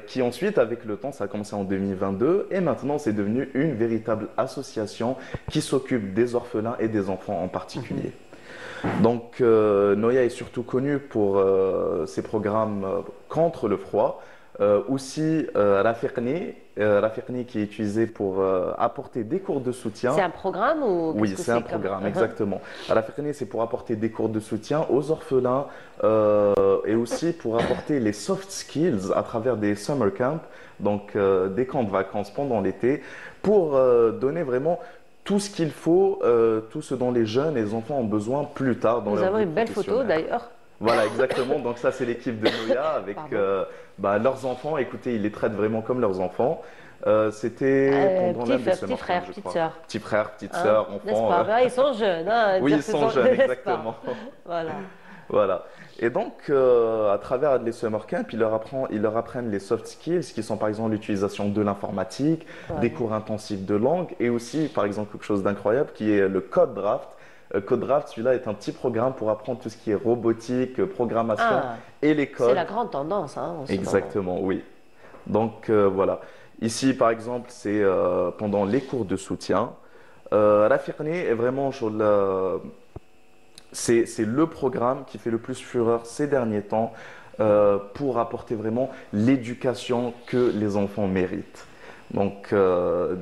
qui ensuite, avec le temps, ça a commencé en 2022. Et maintenant, c'est devenu une véritable association qui s'occupe des orphelins et des enfants en particulier. Donc, Noya est surtout connue pour ses programmes contre le froid, aussi Rafiqni qui est utilisé pour apporter des cours de soutien. C'est un programme ou Oui, c'est un programme, exactement. Rafiqni, c'est pour apporter des cours de soutien aux orphelins et aussi pour apporter les soft skills à travers des summer camps, donc des camps de vacances pendant l'été, pour donner vraiment tout ce qu'il faut, tout ce dont les jeunes et les enfants ont besoin plus tard dans leur vie. Nous avons une belle photo d'ailleurs. Voilà, exactement. Donc ça, c'est l'équipe de Noya avec leurs enfants. Écoutez, ils les traitent vraiment comme leurs enfants. C'était pendant l'un des petit frère, petite sœur. Petit frère, petite sœur, enfant. N'est-ce pas? Ils sont jeunes. Hein, oui, ils sont jeunes, exactement. Voilà. Voilà. Et donc, à travers les summer camps, ils leur apprennent les soft skills, qui sont par exemple l'utilisation de l'informatique, des cours intensifs de langue, et aussi, par exemple, quelque chose d'incroyable qui est le Code Draft. Code Draft, celui-là est un petit programme pour apprendre tout ce qui est robotique, programmation et les codes. C'est la grande tendance. Hein, en ce Exactement, oui. Donc, voilà. Ici, par exemple, c'est pendant les cours de soutien. Rafiqni est vraiment sur le... C'est le programme qui fait le plus fureur ces derniers temps pour apporter vraiment l'éducation que les enfants méritent. Donc,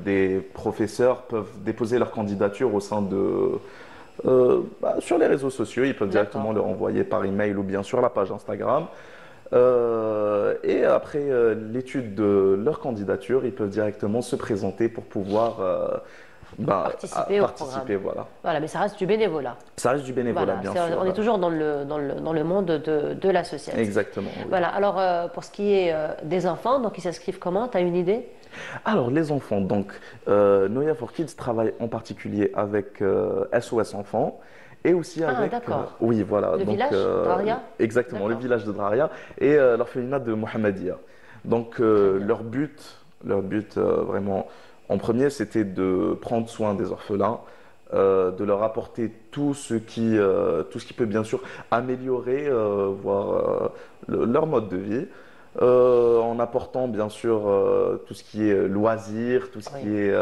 des professeurs peuvent déposer leur candidature au sein de... sur les réseaux sociaux, ils peuvent directement leur envoyer par email ou bien sur la page Instagram. Et après l'étude de leur candidature, ils peuvent directement se présenter pour pouvoir... participer au programme. Voilà, mais ça reste du bénévolat. Ça reste du bénévolat, bien sûr. On est toujours dans le monde de l'association. Exactement. Oui. Voilà, alors pour ce qui est des enfants, donc ils s'inscrivent comment? Tu as une idée? Alors, les enfants, donc Noya for Kids travaille en particulier avec SOS Enfants et aussi avec oui voilà le village Draria. Exactement, le village de Draria et l'orphelinat de Mohammedia. Donc leur but vraiment en premier, c'était de prendre soin des orphelins, de leur apporter tout ce qui peut bien sûr améliorer voire leur mode de vie. En apportant bien sûr tout ce qui est loisirs, tout ce qui est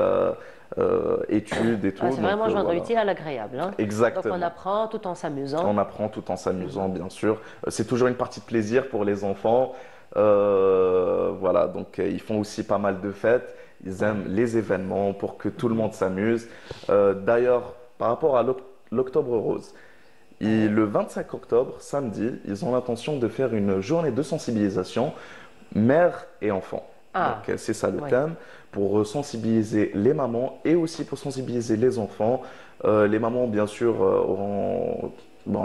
études et tout. C'est vraiment joindre l'utile à l'agréable. Hein. Exactement. Donc on apprend tout en s'amusant. On apprend tout en s'amusant, bien sûr. C'est toujours une partie de plaisir pour les enfants. Voilà, donc ils font aussi pas mal de fêtes. Ils aiment les événements pour que tout le monde s'amuse. D'ailleurs, par rapport à l'Octobre Rose, le 25 octobre, samedi, ils ont l'intention de faire une journée de sensibilisation mère et enfant. Donc c'est ça le thème, pour sensibiliser les mamans et aussi pour sensibiliser les enfants. Les mamans, bien sûr,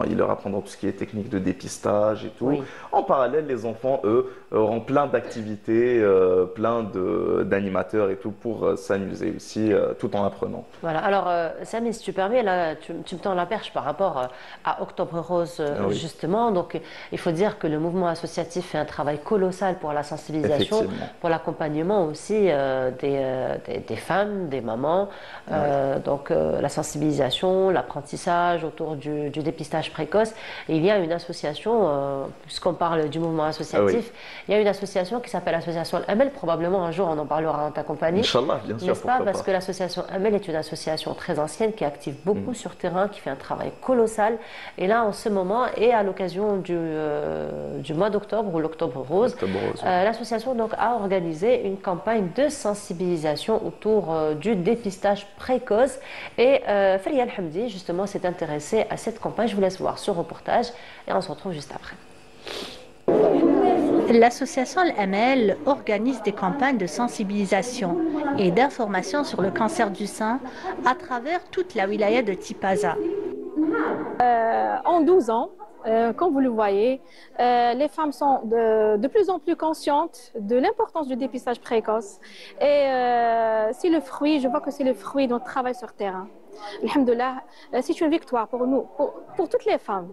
ils leur apprendront tout ce qui est technique de dépistage et tout. En parallèle, les enfants, eux, auront plein d'activités, plein d'animateurs et tout pour s'amuser aussi, tout en apprenant. Voilà. Alors, Samy, si tu permets, là, tu me tends la perche par rapport à Octobre Rose, justement. Donc, il faut dire que le mouvement associatif fait un travail colossal pour la sensibilisation, pour l'accompagnement aussi des femmes, des mamans. Donc, la sensibilisation, l'apprentissage autour du dépistage précoce. Et il y a une association, puisqu'on parle du mouvement associatif, il y a une association qui s'appelle l'association Amel. Probablement un jour on en parlera dans ta compagnie. Inch'Allah, bien sûr. N'est-ce pas? Parce que l'association Amel est une association très ancienne qui active beaucoup sur terrain, qui fait un travail colossal. Et là, en ce moment, et à l'occasion du mois d'octobre ou l'Octobre Rose, l'association donc a organisé une campagne de sensibilisation autour du dépistage précoce. Et Faria Al-Hamdi, justement, s'est intéressée à cette campagne. Je vous laisse voir ce reportage et on se retrouve juste après. L'association Al-Amel organise des campagnes de sensibilisation et d'information sur le cancer du sein à travers toute la wilaya de Tipaza. En 12 ans, comme vous le voyez, les femmes sont de plus en plus conscientes de l'importance du dépistage précoce. Et je vois que c'est le fruit de notre travail sur terrain. Alhamdoulilah, c'est une victoire pour nous, pour toutes les femmes.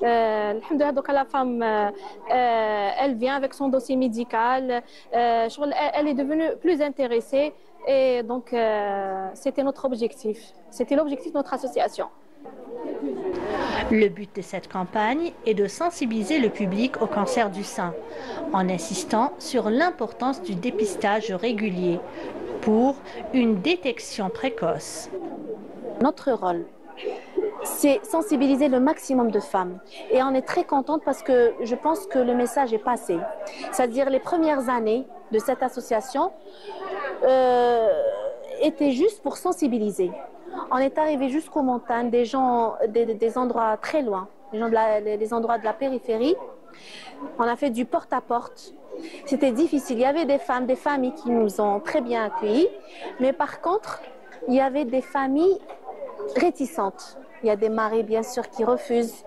Alhamdoulilah, donc la femme, elle vient avec son dossier médical, elle est devenue plus intéressée et donc c'était notre objectif, c'était l'objectif de notre association. Le but de cette campagne est de sensibiliser le public au cancer du sein, en insistant sur l'importance du dépistage régulier pour une détection précoce. Notre rôle, c'est sensibiliser le maximum de femmes. Et on est très contente parce que je pense que le message est passé. C'est-à-dire les premières années de cette association étaient juste pour sensibiliser. On est arrivé jusqu'aux montagnes, des endroits très loin, les endroits de la périphérie. On a fait du porte-à-porte. C'était difficile. Il y avait des familles qui nous ont très bien accueillis. Mais par contre, il y avait des familles réticentes. Il y a des maris, bien sûr, qui refusent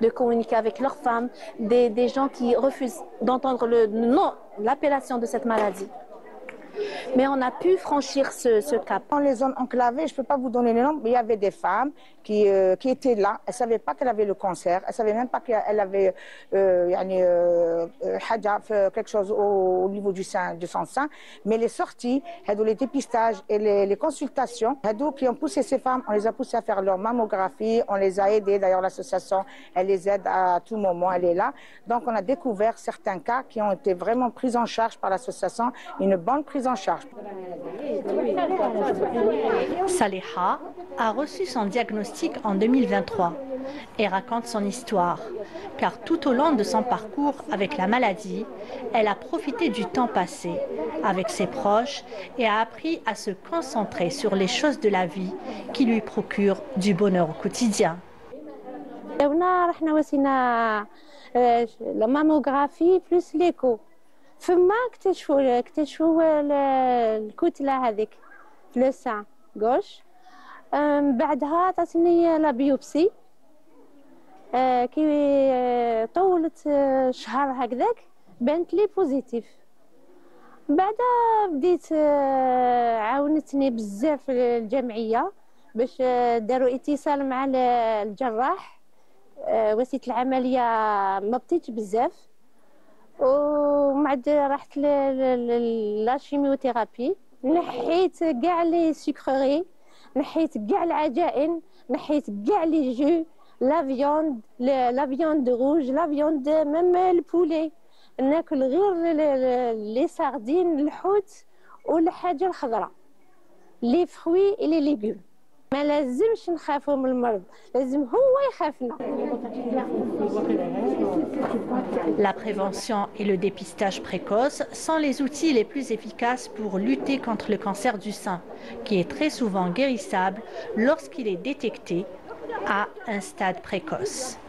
de communiquer avec leurs femmes, des gens qui refusent d'entendre l'appellation de cette maladie. Mais on a pu franchir ce cap. Dans les zones enclavées, je ne peux pas vous donner le nom, mais il y avait des femmes qui étaient là. Elles ne savaient pas qu'elle avait le cancer. Elles ne savaient même pas qu'elle avait quelque chose au niveau de son sein. Mais les sorties, les dépistages et les consultations, qui ont poussé ces femmes, on les a poussées à faire leur mammographie. On les a aidées. D'ailleurs, l'association, elle les aide à tout moment. Elle est là. Donc, on a découvert certains cas qui ont été vraiment pris en charge par l'association. Une bonne prise en charge. Saleha a reçu son diagnostic en 2023 et raconte son histoire, car tout au long de son parcours avec la maladie, elle a profité du temps passé avec ses proches et a appris à se concentrer sur les choses de la vie qui lui procurent du bonheur au quotidien. La mammographie plus l'écho. فما اكتشفوا الكتلة هذيك لو سان غوش بعدها عطاتني لا بيوبسي كي طولت شهر هكذاك بانت لي بوزيتيف بعدها بديت عاونتني بزاف الجمعية باش داروا اتصال مع الجراح. وسيله العمليه ما بطيتش بزاف، ومن بعد رحت للشيميوثيرابي. نحيت كاع لي سكري، نحيت كاع العجائن، نحيت كاع لي جو، لا فياند روج، لا فياند ميم البولي. ناكل غير لي ساردين، الحوت والحاجه الخضراء، لي فروي لي ليغوم. ما لازمش نخافوا من المرض، لازم هو يخافنا. La prévention et le dépistage précoce sont les outils les plus efficaces pour lutter contre le cancer du sein, qui est très souvent guérissable lorsqu'il est détecté à un stade précoce.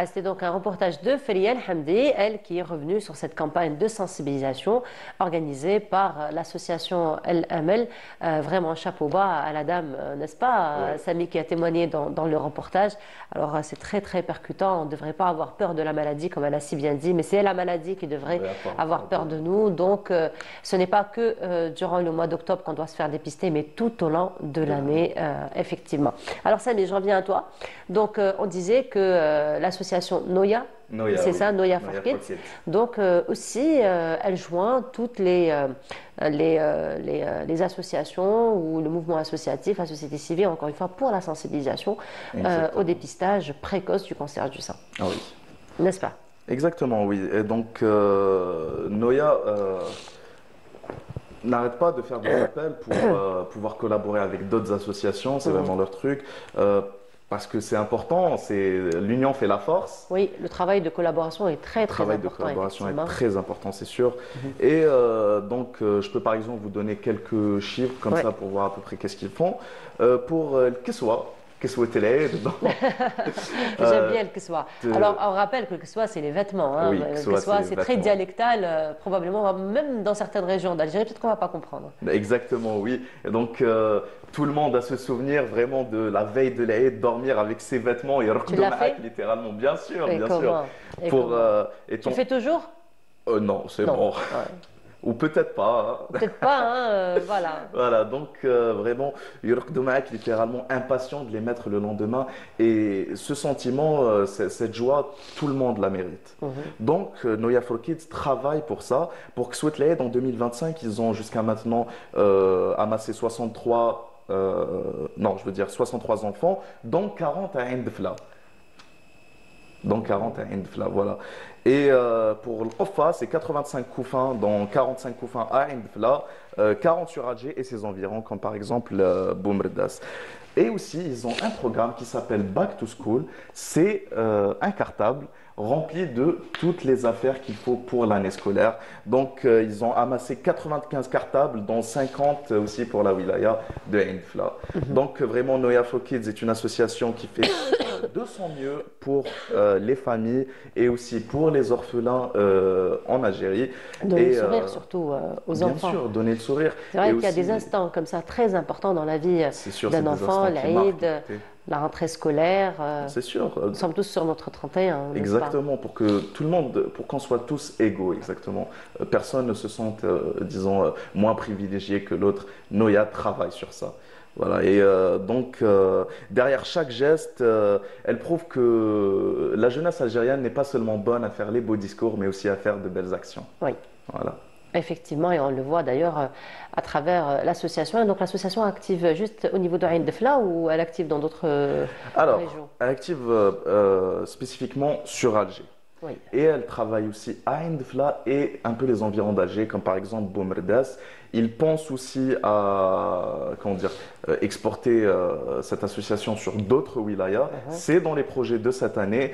C'était donc un reportage de Feria Hamdi, elle qui est revenue sur cette campagne de sensibilisation organisée par l'association El Amel. Vraiment chapeau bas à la dame, n'est-ce pas, Samy, qui a témoigné dans le reportage. Alors c'est très très percutant, on ne devrait pas avoir peur de la maladie comme elle a si bien dit, mais c'est la maladie qui devrait avoir peur de nous. Donc ce n'est pas que durant le mois d'octobre qu'on doit se faire dépister, mais tout au long de l'année, effectivement. Alors Samy, je reviens à toi. Donc on disait que l'association Noya, c'est ça, Noya for Kids. Donc aussi, elle joint toutes les associations ou le mouvement associatif, la société civile, encore une fois, pour la sensibilisation au dépistage précoce du cancer du sein. Ah oui. N'est-ce pas? Exactement, oui. Et donc, Noya n'arrête pas de faire des appels pour pouvoir collaborer avec d'autres associations, c'est vraiment leur truc. Parce que c'est important, l'union fait la force. Oui, le travail de collaboration est très important. Le travail de collaboration est très important, c'est sûr. Et donc, je peux par exemple vous donner quelques chiffres comme ça pour voir à peu près qu'est-ce qu'ils font. Pour le Kiswa, j'aime bien le Kiswa. Alors, on rappelle que le Kiswa, c'est les vêtements. Hein. Oui, le Kiswa, c'est très dialectal, probablement, même dans certaines régions d'Algérie, peut-être qu'on ne va pas comprendre. Exactement, oui. Et donc, tout le monde a ce souvenir vraiment de la veille de l'Aïd, dormir avec ses vêtements et fait littéralement. Bien sûr, et bien comment sûr. Tu fais toujours? Non, c'est bon. Ou peut-être pas. Hein. Peut-être pas, hein, voilà. Voilà, donc vraiment, littéralement impatient de les mettre le lendemain. Et ce sentiment, cette joie, tout le monde la mérite. Donc, Noya for Kids travaille pour ça. Pour que soit l'Aïd en 2025, ils ont jusqu'à maintenant amassé 63 enfants, dont 40 à Indfla. Donc 40 à Indfla, voilà. Et pour l'OFA, c'est 85 koufins, dont 45 koufins à Indfla, 40 sur Alger et ses environs, comme par exemple Boumredas. Et aussi, ils ont un programme qui s'appelle Back to School. C'est un cartable rempli de toutes les affaires qu'il faut pour l'année scolaire. Donc, ils ont amassé 95 cartables, dont 50 aussi pour la wilaya de Indfla. Donc, vraiment, Noya for Kids est une association qui fait de son mieux pour les familles et aussi pour les orphelins en Algérie. Donner le sourire surtout aux enfants. Bien sûr, donner le sourire. C'est vrai qu'il y a des instants comme ça très importants dans la vie d'un enfant, l'Aïd, la rentrée scolaire. C'est sûr. Nous sommes tous sur notre 31. Exactement, pour que tout le monde, pour qu'on soit tous égaux, exactement. Personne ne se sente, disons, moins privilégié que l'autre. Noya travaille sur ça. Voilà, et donc derrière chaque geste, elle prouve que la jeunesse algérienne n'est pas seulement bonne à faire les beaux discours, mais aussi à faire de belles actions. Oui. Voilà. Effectivement, et on le voit d'ailleurs à travers l'association. Donc l'association active juste au niveau de Ain Defla ou elle active dans d'autres régions? Elle active spécifiquement sur Alger. Oui. Et elle travaille aussi à Ain Defla et un peu les environs d'Alger, comme par exemple Boumredas. Il pense aussi à exporter cette association sur d'autres wilayas. C'est dans les projets de cette année.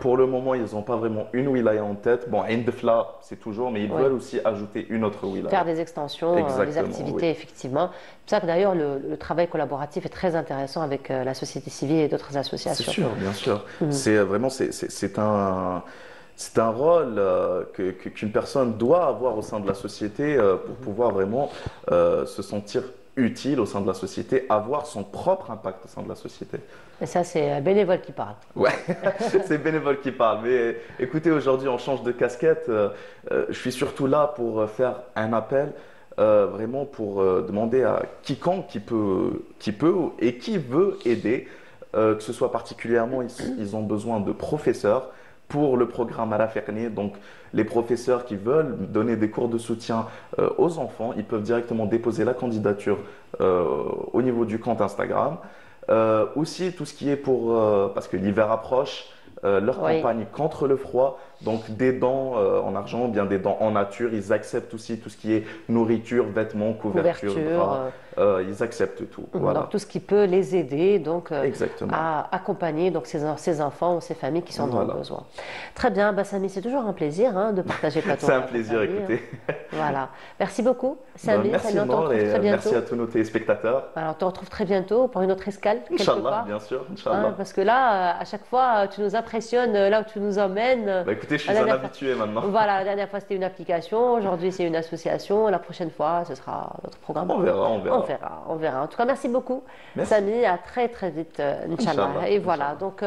Pour le moment, ils n'ont pas vraiment une wilaya en tête. Bon, Ain Defla, c'est toujours, mais ils veulent aussi ajouter une autre wilaya. Faire des extensions, des activités, effectivement. C'est pour ça que d'ailleurs, le travail collaboratif est très intéressant avec la société civile et d'autres associations. C'est sûr, bien sûr. C'est vraiment, c'est un rôle qu'une personne doit avoir au sein de la société pour pouvoir vraiment se sentir utile au sein de la société, avoir son propre impact au sein de la société. Et ça, c'est bénévole qui parle. Ouais, c'est bénévole qui parle. Mais écoutez, aujourd'hui, on change de casquette. Je suis surtout là pour faire un appel vraiment pour demander à quiconque qui peut et qui veut aider, que ce soit particulièrement, ils ont besoin de professeurs pour le programme Araferni. Donc, les professeurs qui veulent donner des cours de soutien aux enfants, ils peuvent directement déposer la candidature au niveau du compte Instagram. Aussi, tout ce qui est pour, parce que l'hiver approche, leur campagne contre le froid, donc des dons en argent, bien des dons en nature, ils acceptent aussi tout ce qui est nourriture, vêtements, couverture, draps, ils acceptent tout. Voilà. Donc tout ce qui peut les aider donc, à accompagner donc, ces enfants ou ces familles qui sont dans le besoin. Très bien, Samy, c'est toujours un plaisir hein, de partager plateau. C'est un plaisir, écoutez. Voilà. Merci beaucoup, Samy. Merci Nour et merci à tous nos téléspectateurs. Alors, on te retrouve très bientôt pour une autre escale. Inch'Allah, bien sûr. Hein, parce que là, à chaque fois, tu nous impressionnes là où tu nous emmènes. Bah, écoutez, je suis un habitué maintenant. Voilà, la dernière fois, c'était une application. Aujourd'hui, c'est une association. La prochaine fois, ce sera notre programme. On verra. On verra. En tout cas, merci beaucoup, Samy. À très, très vite, Inch'Allah. Et voilà. Donc,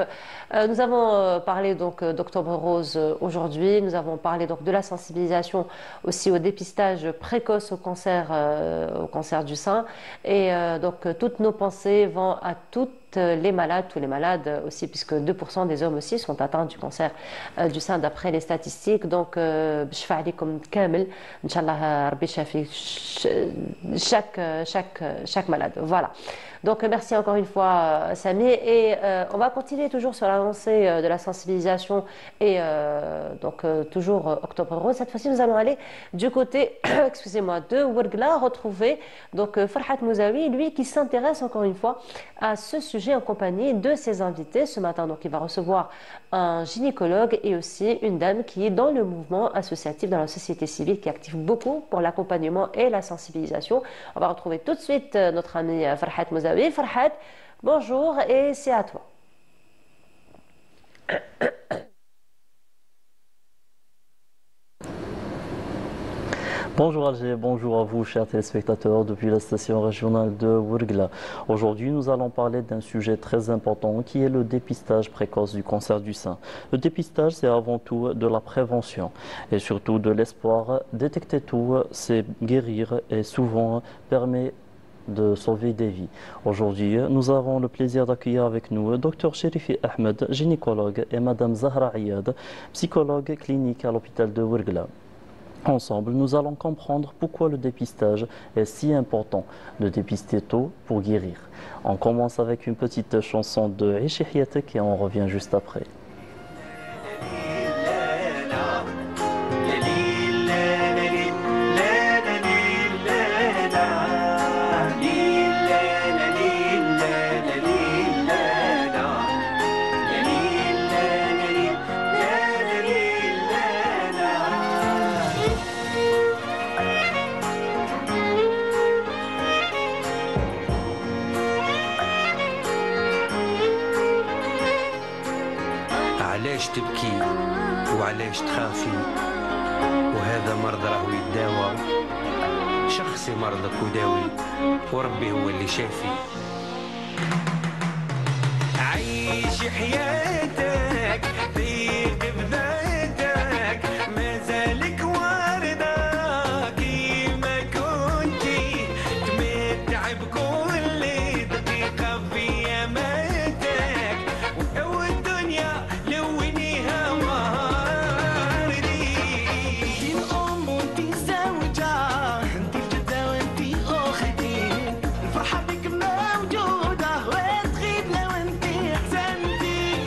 nous avons parlé d'Octobre Rose aujourd'hui. Nous avons parlé donc de la sensibilisation aussi au dépistage précoce au cancer du sein. Et donc, toutes nos pensées vont à toutes les malades, tous les malades aussi, puisque 2% des hommes aussi sont atteints du cancer du sein d'après les statistiques. Donc, b'shfa alikum kamel, Inch'Allah, Rabbi shafi chaque malade. Voilà. Donc, merci encore une fois, Samy. Et on va continuer toujours sur la lancée de la sensibilisation et donc toujours Octobre Rose. Cette fois-ci, nous allons aller du côté, excusez-moi, de Ouargla, retrouver donc Farhat Mouzaoui, lui qui s'intéresse encore une fois à ce sujet en compagnie de ses invités ce matin. Donc, il va recevoir un gynécologue et aussi une dame qui est dans le mouvement associatif, dans la société civile, qui active beaucoup pour l'accompagnement et la sensibilisation. On va retrouver tout de suite notre amie Farhat Mouzaoui. Farhat, bonjour et c'est à toi. Bonjour Alger, bonjour à vous chers téléspectateurs depuis la station régionale de Ouargla. Aujourd'hui nous allons parler d'un sujet très important qui est le dépistage précoce du cancer du sein. Le dépistage c'est avant tout de la prévention et surtout de l'espoir. Détecter tout c'est guérir et souvent permet de sauver des vies. Aujourd'hui, nous avons le plaisir d'accueillir avec nous Dr Cherifi Ahmed, gynécologue, et Madame Zahra Ayad, psychologue clinique à l'hôpital de Ouargla. Ensemble, nous allons comprendre pourquoi le dépistage est si important de dépister tôt pour guérir. On commence avec une petite chanson de Ishi Hiyatek et on revient juste après. علاش تبكي وعلاش تخافي وهذا مرض راهو يتداوى شخصي مرضك وداوي وربي هو اللي شافي عيش حياتك ثق بذاتك مازالك وردة كيما كنتي تمتع بكل دقيقة في يماتك والدنيا لونيها وردي انتي الأم وانتي الزوجة انتي الجدة وانتي أختي الفرحة بك موجودة وتغيب لو انتي حزنتي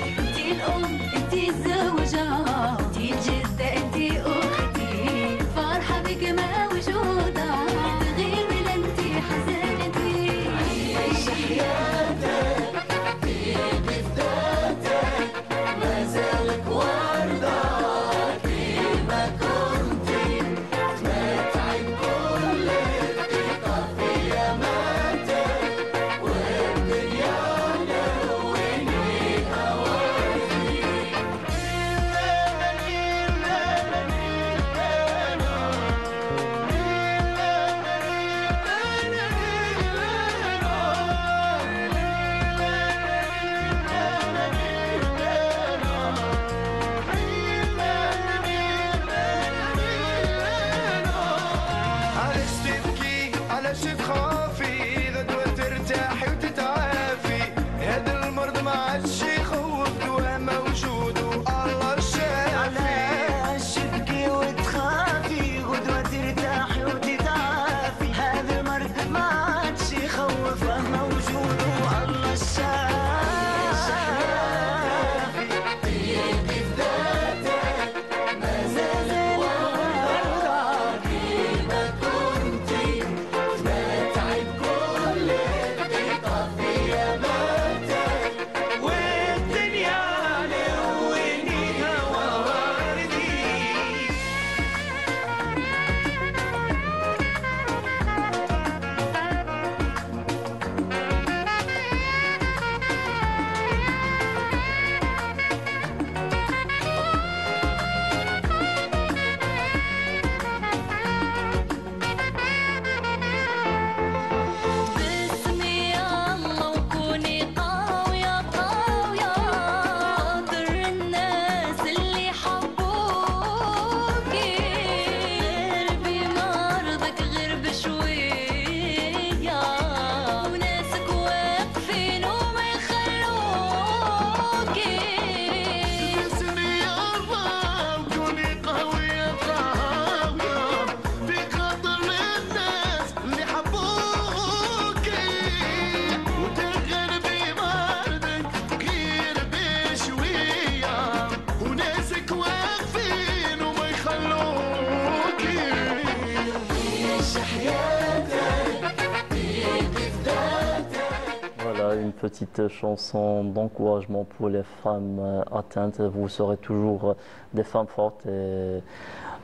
petite chanson d'encouragement pour les femmes atteintes. Vous serez toujours des femmes fortes. Et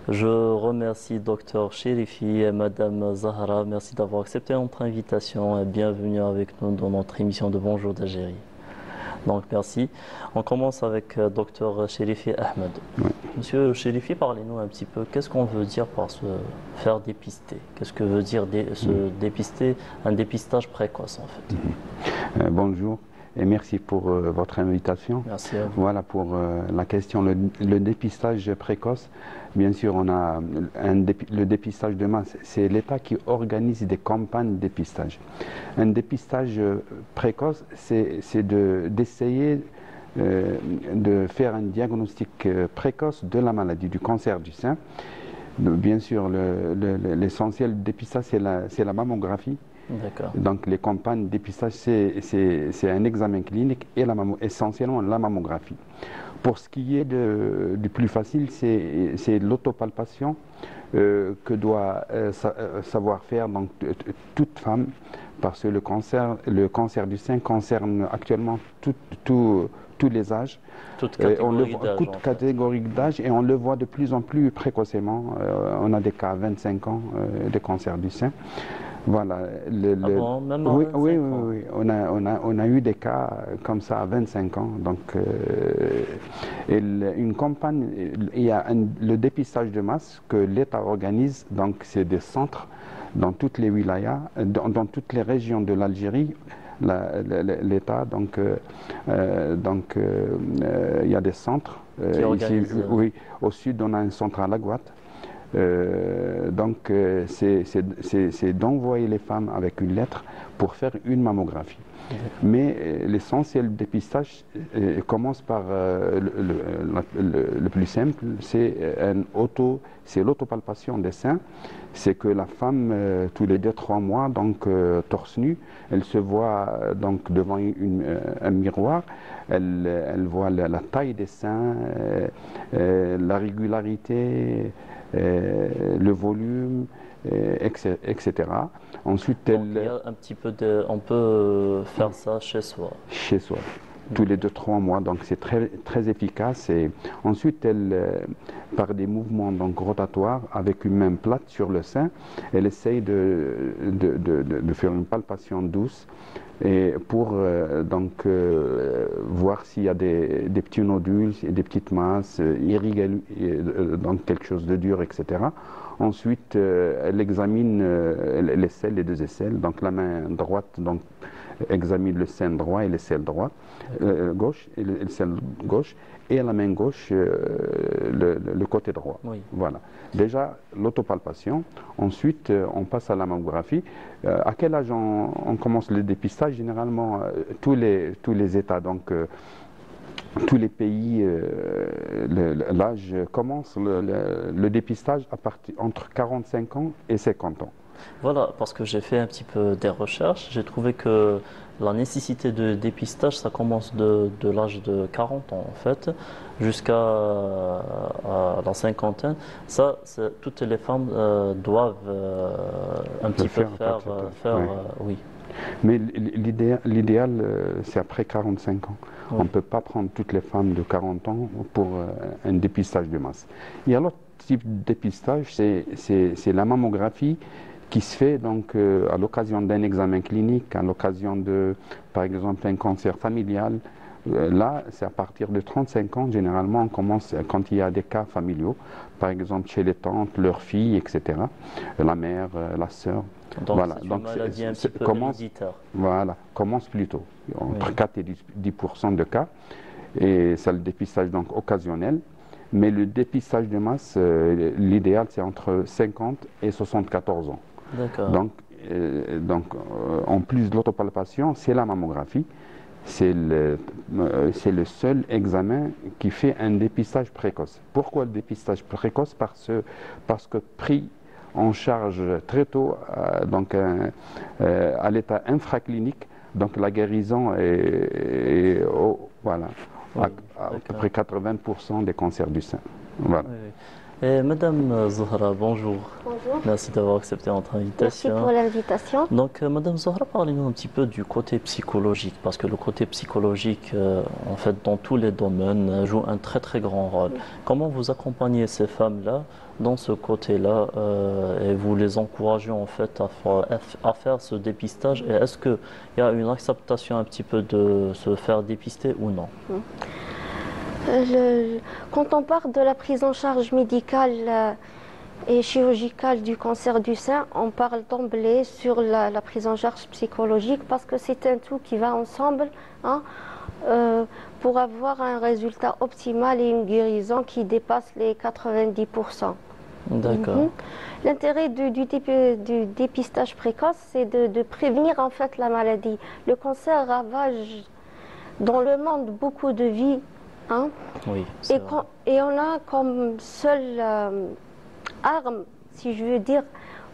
je remercie Dr Chérifi et Madame Zahra. Merci d'avoir accepté notre invitation et bienvenue avec nous dans notre émission de Bonjour d'Algérie. Donc merci. On commence avec Dr Chérifi Ahmed. Oui. Monsieur Chérifi, parlez-nous un petit peu. Qu'est-ce qu'on veut dire par se faire dépister? Qu'est-ce que veut dire se dépister, un dépistage précoce en fait? Bonjour et merci pour votre invitation. Merci à vous. Voilà pour la question. Le dépistage précoce, bien sûr, on a le dépistage de masse. C'est l'État qui organise des campagnes de dépistage. Un dépistage précoce, c'est d'essayer de faire un diagnostic précoce de la maladie, du cancer du sein. Bien sûr, l'essentiel du dépistage, c'est la mammographie. Donc les campagnes de dépistage, c'est un examen clinique et essentiellement la mammographie. Pour ce qui est du plus facile, c'est l'autopalpation que doit savoir faire donc, toute femme, parce que le cancer du sein concerne actuellement tous les âges, toute catégorie d'âge, et on le voit de plus en plus précocement. On a des cas à 25 ans de cancer du sein. Voilà. Même à 25 ans. Oui. On a eu des cas comme ça à 25 ans. Donc, une campagne, il y a le dépistage de masse que l'État organise. Donc, c'est des centres dans toutes les wilayas, dans toutes les régions de l'Algérie. L'État, donc, il y a des centres. Ici, oui, au sud, on a un centre à La Gouate. Donc, c'est d'envoyer les femmes avec une lettre pour faire une mammographie. Mais l'essentiel du dépistage commence par le plus simple, c'est l'autopalpation des seins. C'est que la femme, tous les 2-3 mois, donc torse nu, elle se voit donc devant un miroir, elle voit la taille des seins, la régularité, le volume, etc. Ensuite, il y a un petit peu on peut faire ça chez soi. Chez soi, tous les 2-3 mois, donc c'est très efficace. Et ensuite, par des mouvements donc, rotatoires, avec une main plate sur le sein, elle essaye de faire une palpation douce et pour voir s'il y a des petits nodules, des petites masses, donc quelque chose de dur, etc. Ensuite, elle examine les selles, les deux aisselles. Donc la main droite donc, examine le sein droit et l'aisselle gauche, et l'aisselle gauche, et la main gauche, le côté droit. Oui. Voilà. Déjà, l'autopalpation. Ensuite, on passe à la mammographie. À quel âge on commence le dépistage? Généralement, tous les États, donc tous les pays, l'âge commence le dépistage entre 45 ans et 50 ans. Voilà, parce que j'ai fait un petit peu des recherches, j'ai trouvé que la nécessité de dépistage, ça commence de l'âge de 40 ans en fait, jusqu'à la cinquantaine. Ça, toutes les femmes doivent un petit peu faire, oui. Mais l'idéal, c'est après 45 ans. Oui. On ne peut pas prendre toutes les femmes de 40 ans pour un dépistage de masse. Il y a l'autre type de dépistage, c'est la mammographie qui se fait donc à l'occasion d'un examen clinique, à l'occasion de, par exemple, un cancer familial. Là, c'est à partir de 35 ans, généralement, on commence quand il y a des cas familiaux, par exemple chez les tantes, leurs filles, etc., la mère, la sœur. Donc, voilà. C'est une maladie un petit peu héréditaire. Voilà, commence plus tôt, entre 4 et 10% de cas, et c'est le dépistage donc occasionnel. Mais le dépistage de masse, l'idéal, c'est entre 50 et 74 ans. Donc, en plus de l'autopalpation, c'est la mammographie. C'est le seul examen qui fait un dépistage précoce. Pourquoi le dépistage précoce? Parce que pris en charge très tôt, donc à l'état infraclinique, donc la guérison est voilà, à peu près 80% des cancers du sein. Voilà. Oui. Madame Zohra, bonjour. Bonjour. Merci d'avoir accepté notre Merci invitation. pour l'invitation. Donc, Madame Zohra, parlez-nous un petit peu du côté psychologique, parce que le côté psychologique, en fait, dans tous les domaines, joue un très très grand rôle. Comment vous accompagnez ces femmes-là dans ce côté-là et vous les encouragez en fait à faire ce dépistage? Et est-ce qu'il y a une acceptation un petit peu de se faire dépister ou non? Quand on parle de la prise en charge médicale et chirurgicale du cancer du sein, on parle d'emblée sur la prise en charge psychologique parce que c'est un tout qui va ensemble hein, pour avoir un résultat optimal et une guérison qui dépasse les 90%. D'accord. L'intérêt du dépistage précoce, c'est de prévenir en fait la maladie. Le cancer ravage dans le monde beaucoup de vies. Hein? Oui, et on a comme seule arme, si je veux dire,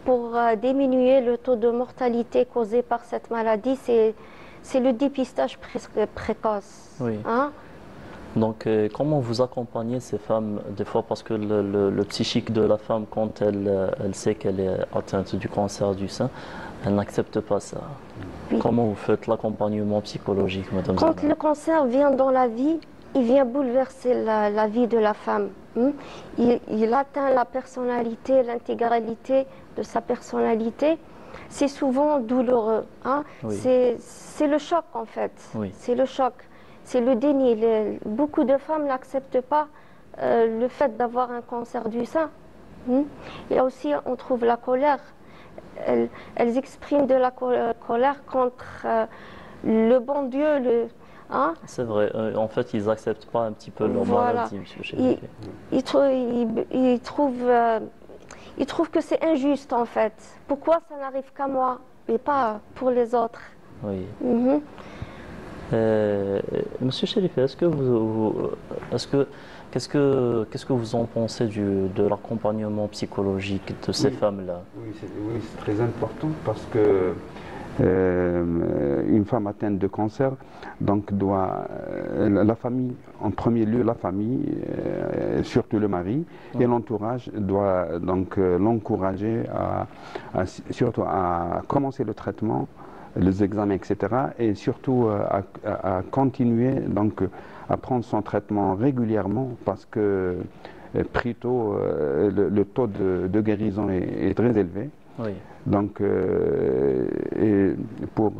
pour diminuer le taux de mortalité causé par cette maladie, c'est le dépistage précoce. Oui. Hein? Donc, comment vous accompagnez ces femmes, des fois, parce que le psychique de la femme, quand elle sait qu'elle est atteinte du cancer du sein, elle n'accepte pas ça. Oui. Comment vous faites l'accompagnement psychologique, Madame Quand Zana? le cancer vient dans la vie, il vient bouleverser la vie de la femme. Il atteint la personnalité, l'intégralité de sa personnalité. C'est souvent douloureux. Hein? Oui. C'est le choc, en fait. Oui. C'est le choc. C'est le déni. Beaucoup de femmes n'acceptent pas le fait d'avoir un cancer du sein. Et aussi, on trouve la colère. Elles expriment de la colère contre le bon Dieu. Hein? C'est vrai. En fait, ils n'acceptent pas un petit peu leur maladie, M. Chérifé. Ils trouvent que c'est injuste, en fait. Pourquoi ça n'arrive qu'à moi, mais pas pour les autres? Oui. Monsieur Chérifé, qu'est-ce que vous en pensez de l'accompagnement psychologique de ces femmes-là? Oui, c'est très important parce que une femme atteinte de cancer donc doit la famille, en premier lieu la famille, surtout le mari et l'entourage doit donc l'encourager surtout à commencer le traitement, les examens, etc. et surtout à continuer donc à prendre son traitement régulièrement parce que plutôt le taux de guérison est très élevé. Oui. Donc, et pour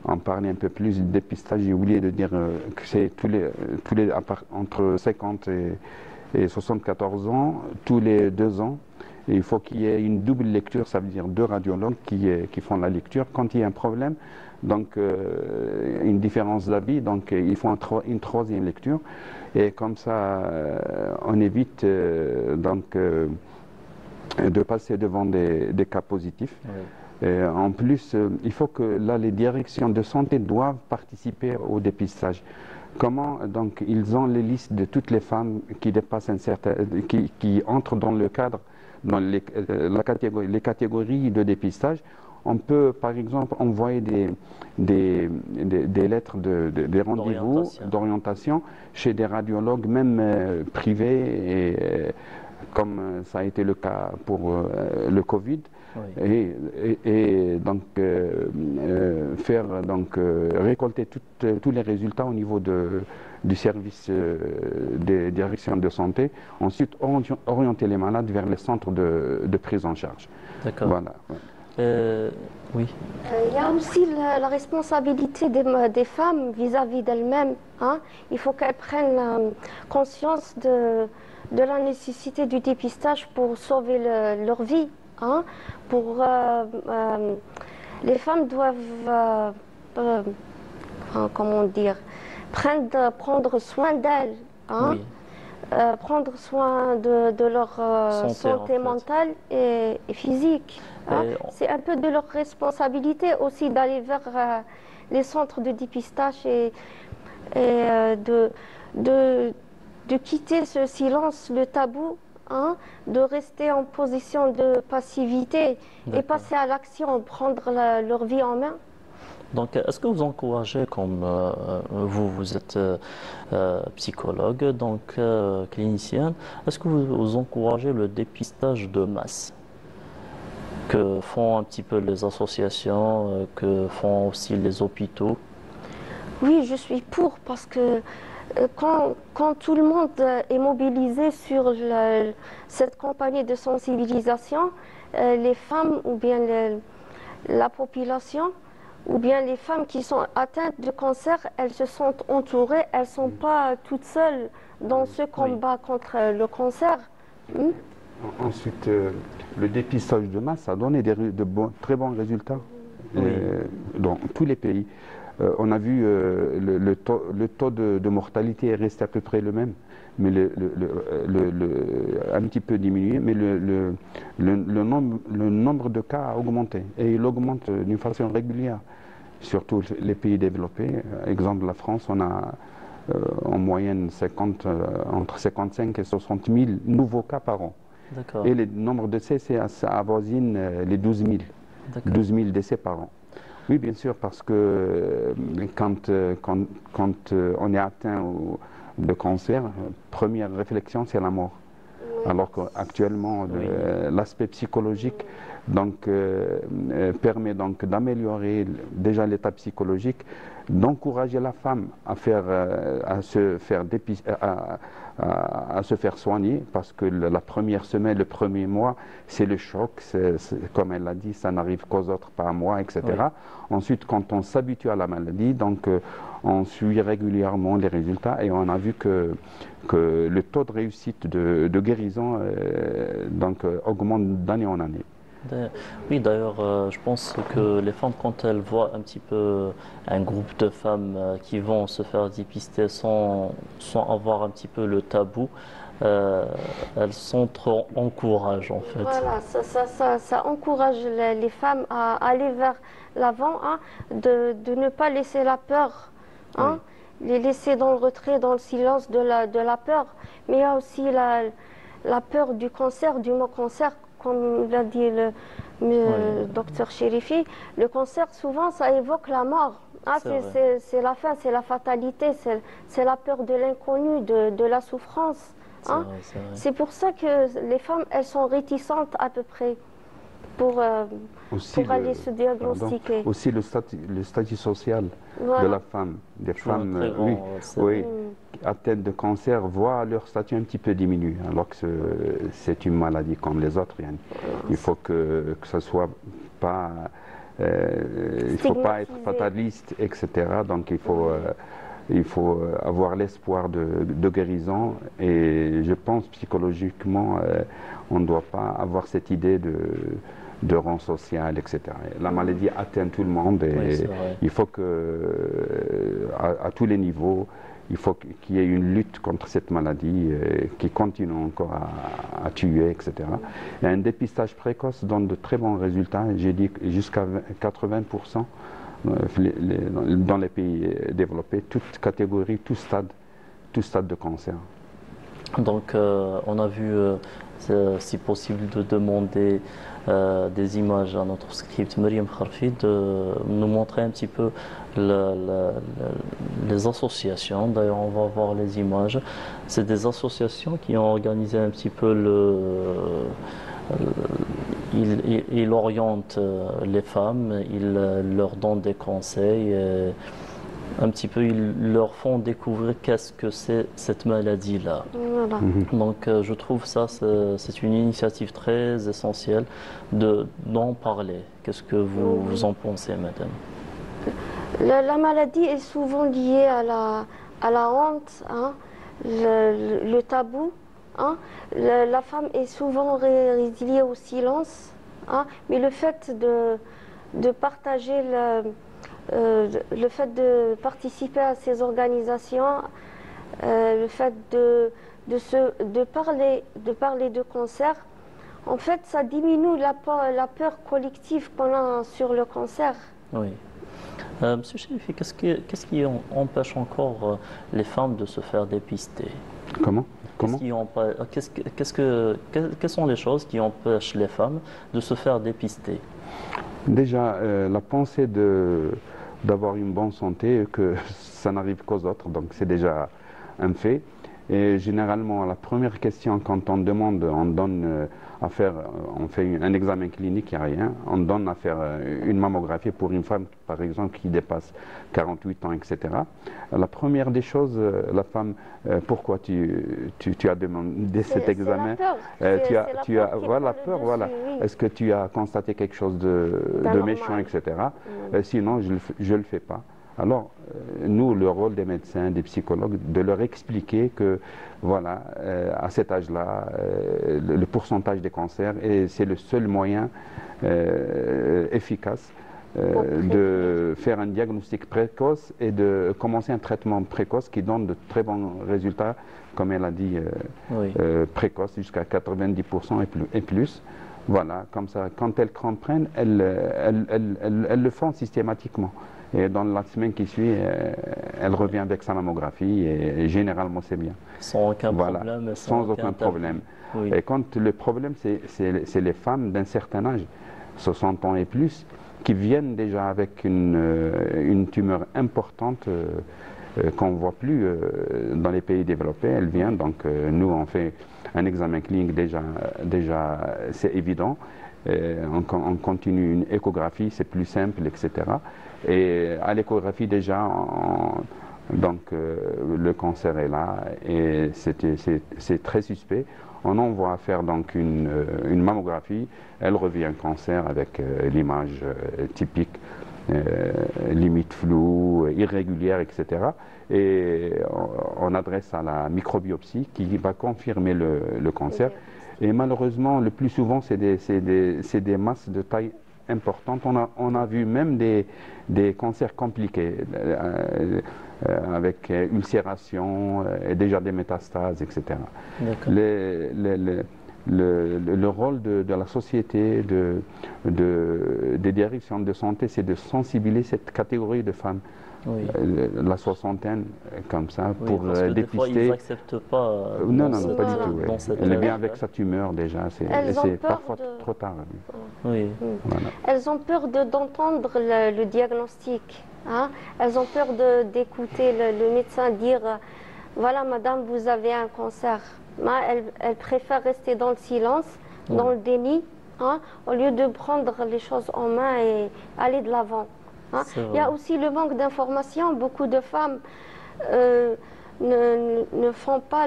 en parler un peu plus du dépistage, j'ai oublié de dire que c'est entre 50 et 74 ans, tous les 2 ans. Et il faut qu'il y ait une double lecture, ça veut dire 2 radiologues qui font la lecture. Quand il y a un problème, donc une différence d'avis, donc ils font une 3e lecture. Et comme ça, on évite donc de passer devant des cas positifs. Oui. En plus, il faut que là, les directions de santé doivent participer au dépistage. Comment donc ils ont les listes de toutes les femmes qui dépassent qui entrent dans le cadre, dans les catégories de dépistage. On peut, par exemple, envoyer des lettres, des rendez-vous d'orientation chez des radiologues, même privés, comme ça a été le cas pour le Covid, oui. et donc faire récolter tous les résultats au niveau du service des directions de santé, ensuite orienter les malades vers les centres de prise en charge. D'accord. Voilà. Oui. Il y a aussi la responsabilité des femmes vis-à-vis d'elles-mêmes. Hein? Il faut qu'elles prennent conscience de la nécessité du dépistage pour sauver leur vie. Hein? Les femmes doivent, comment dire, prendre soin d'elles. Hein? Oui. Prendre soin de leur santé mentale et physique. Hein? C'est un peu de leur responsabilité aussi d'aller vers les centres de dépistage et de quitter ce silence, le tabou, hein, de rester en position de passivité et passer à l'action, prendre leur vie en main. Donc, est-ce que vous encouragez, comme vous êtes psychologue, donc clinicienne, est-ce que vous encouragez le dépistage de masse que font un petit peu les associations, que font aussi les hôpitaux? Oui, je suis pour parce que quand tout le monde est mobilisé sur cette campagne de sensibilisation, les femmes ou bien la population ou bien les femmes qui sont atteintes de cancer, elles se sentent entourées, elles ne sont pas toutes seules dans ce combat contre le cancer. Ensuite, le dépistage de masse a donné très bons résultats dans tous les pays. On a vu le taux de mortalité est resté à peu près le même, mais un petit peu diminué, mais le nombre de cas a augmenté. Et il augmente d'une façon régulière, surtout les pays développés. Exemple, la France, on a en moyenne entre 55 et 60 000 nouveaux cas par an. Et le nombre de décès, ça avoisine les 12 000. 12 000 décès par an. Oui, bien sûr, parce que quand on est atteint de cancer, première réflexion, c'est la mort. Alors qu'actuellement, l'aspect psychologique permet donc d'améliorer déjà l'état psychologique, d'encourager la femme à se faire soigner, parce que la première semaine, le premier mois, c'est le choc, comme elle l'a dit, ça n'arrive qu'aux autres, pas à moi, etc. Oui. Ensuite, quand on s'habitue à la maladie, donc on suit régulièrement les résultats et on a vu que le taux de réussite de guérison augmente d'année en année. Oui, d'ailleurs, je pense que les femmes, quand elles voient un petit peu un groupe de femmes qui vont se faire dépister sans avoir un petit peu le tabou, elles sont trop encouragées en fait. Voilà, ça encourage les femmes à aller vers l'avant, de ne pas laisser la peur, les laisser dans le retrait, dans le silence de la peur. Mais il y a aussi la peur du cancer, du mot cancer. Comme l'a dit le docteur Chérifi, le cancer, souvent, ça évoque la mort. C'est la fin, c'est la fatalité, c'est la peur de l'inconnu, de la souffrance. C'est pour ça que les femmes, elles sont réticentes à peu près pour aller se diagnostiquer. Aussi le statut social de la femme. Des femmes atteintes de cancer voient leur statut un petit peu diminuer, alors que c'est une maladie comme les autres. Il faut que ça soit pas... il ne faut pas être fataliste, etc. Donc il faut avoir l'espoir de guérison, et je pense psychologiquement on ne doit pas avoir cette idée de rang social, etc. La maladie atteint tout le monde et il faut à tous les niveaux, il faut qu'il y ait une lutte contre cette maladie qui continue encore à tuer, etc. Et un dépistage précoce donne de très bons résultats, j'ai dit jusqu'à 80% dans les pays développés, toute catégorie, tout stade de cancer. Donc on a vu, si possible, de demander des images à notre script Mariam Kharfi, de nous montrer un petit peu les associations. D'ailleurs, on va voir les images. C'est des associations qui ont organisé un petit peu il oriente les femmes, il leur donne des conseils, un petit peu ils leur font découvrir qu'est-ce que c'est cette maladie-là. Voilà. Donc je trouve ça, c'est une initiative très essentielle d'en parler. Qu'est-ce que vous en pensez, madame? La maladie est souvent liée à la honte, le tabou. La femme est souvent résiliée au silence, mais le fait de partager, le fait de participer à ces organisations, le fait de parler de cancer, en fait, ça diminue la peur collective qu'on a sur le cancer. Oui. Monsieur Chérifi, qu'est-ce qui empêche encore les femmes de se faire dépister? Comment? Quelles sont les choses qui empêchent les femmes de se faire dépister? Déjà, la pensée d'avoir une bonne santé, que ça n'arrive qu'aux autres, donc c'est déjà un fait. Et généralement, la première question, quand on demande, on donne à faire, on fait un examen clinique, il n'y a rien, on donne à faire une mammographie pour une femme, par exemple, qui dépasse 48 ans, etc. La première des choses, la femme, pourquoi tu as demandé cet examen? La peur, voilà. Est-ce que tu as constaté quelque chose de méchant, etc. Sinon, je ne le fais pas. Alors, nous, le rôle des médecins, des psychologues, de leur expliquer que, voilà, à cet âge-là, le pourcentage des cancers, et c'est le seul moyen efficace de faire un diagnostic précoce et de commencer un traitement précoce qui donne de très bons résultats, comme elle a dit, précoce, jusqu'à 90% et plus. Voilà, comme ça, quand elles comprennent, elles le font systématiquement. Et dans la semaine qui suit, elle revient avec sa mammographie et généralement c'est bien. Sans aucun voilà, problème. sans aucun problème. Oui. Et quand le problème, c'est les femmes d'un certain âge, 60 ans et plus, qui viennent déjà avec une tumeur importante qu'on ne voit plus dans les pays développés. Elle vient, donc nous on fait un examen clinique déjà c'est évident. On continue une échographie, c'est plus simple, etc. Et à l'échographie déjà, donc le cancer est là et c'est très suspect. On envoie faire donc une mammographie, elle revient cancer avec l'image typique, limite floue, irrégulière, etc. Et on adresse à la microbiopsie qui va confirmer le cancer. Et malheureusement, le plus souvent, c'est des masses de taille importante. On a vu même des cancers compliqués, avec ulcération et déjà des métastases, etc. Le rôle de la société, des directions de santé, c'est de sensibiliser cette catégorie de femmes. Oui. La soixantaine, comme ça, oui, pour parce que dépister. Des fois, ils n'acceptent pas. Non, pas du tout. Ouais. Elle vient avec sa tumeur déjà, c'est parfois trop tard. Oui. Voilà. Elles ont peur d'entendre le diagnostic. Hein? Elles ont peur d'écouter le médecin dire voilà, madame, vous avez un cancer. Elles préfèrent rester dans le silence, dans le déni, hein, au lieu de prendre les choses en main et aller de l'avant. Hein. Il y a aussi le manque d'information. Beaucoup de femmes ne font pas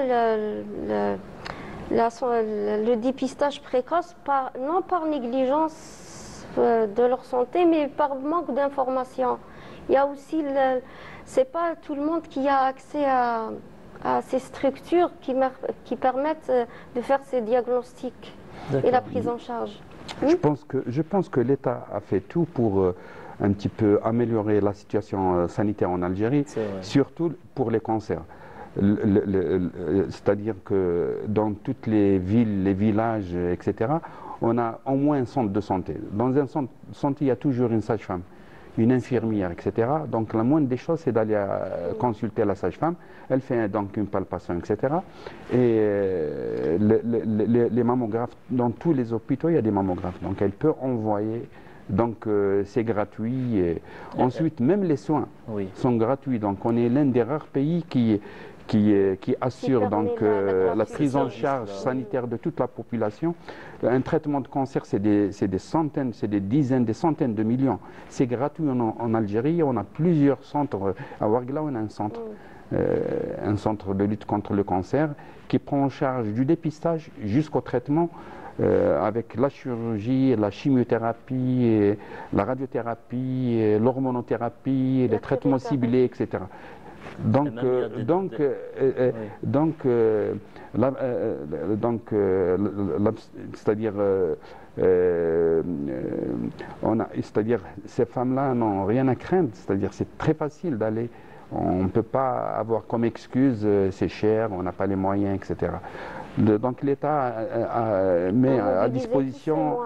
le dépistage précoce, non par négligence de leur santé, mais par manque d'information. Il y a aussi, c'est pas tout le monde qui a accès à ces structures qui permettent de faire ces diagnostics et la prise en charge. Je pense que l'État a fait tout pour un petit peu améliorer la situation sanitaire en Algérie, surtout pour les cancers. C'est-à-dire que dans toutes les villes, les villages, etc., on a au moins un centre de santé. Dans un centre de santé, il y a toujours une sage-femme, une infirmière, etc. Donc la moindre des choses, c'est d'aller consulter la sage-femme. Elle fait donc une palpation, etc. Et les mammographes, dans tous les hôpitaux, il y a des mammographes. Donc elle peut envoyer. Donc c'est gratuit. Et ensuite, même les soins sont gratuits. Donc on est l'un des rares pays qui assure donc la prise en charge sanitaire de toute la population. Un traitement de cancer, c'est des centaines, c'est des dizaines, des centaines de millions. C'est gratuit en Algérie. On a plusieurs centres. À Ouargla, on a un centre de lutte contre le cancer qui prend en charge du dépistage jusqu'au traitement. Avec la chirurgie, la chimiothérapie, la radiothérapie, l'hormonothérapie, les traitements ciblés, etc. C'est-à-dire, ces femmes-là n'ont rien à craindre. C'est-à-dire, c'est très facile d'aller. On ne peut pas avoir comme excuse, c'est cher, on n'a pas les moyens, etc. Donc l'État met à disposition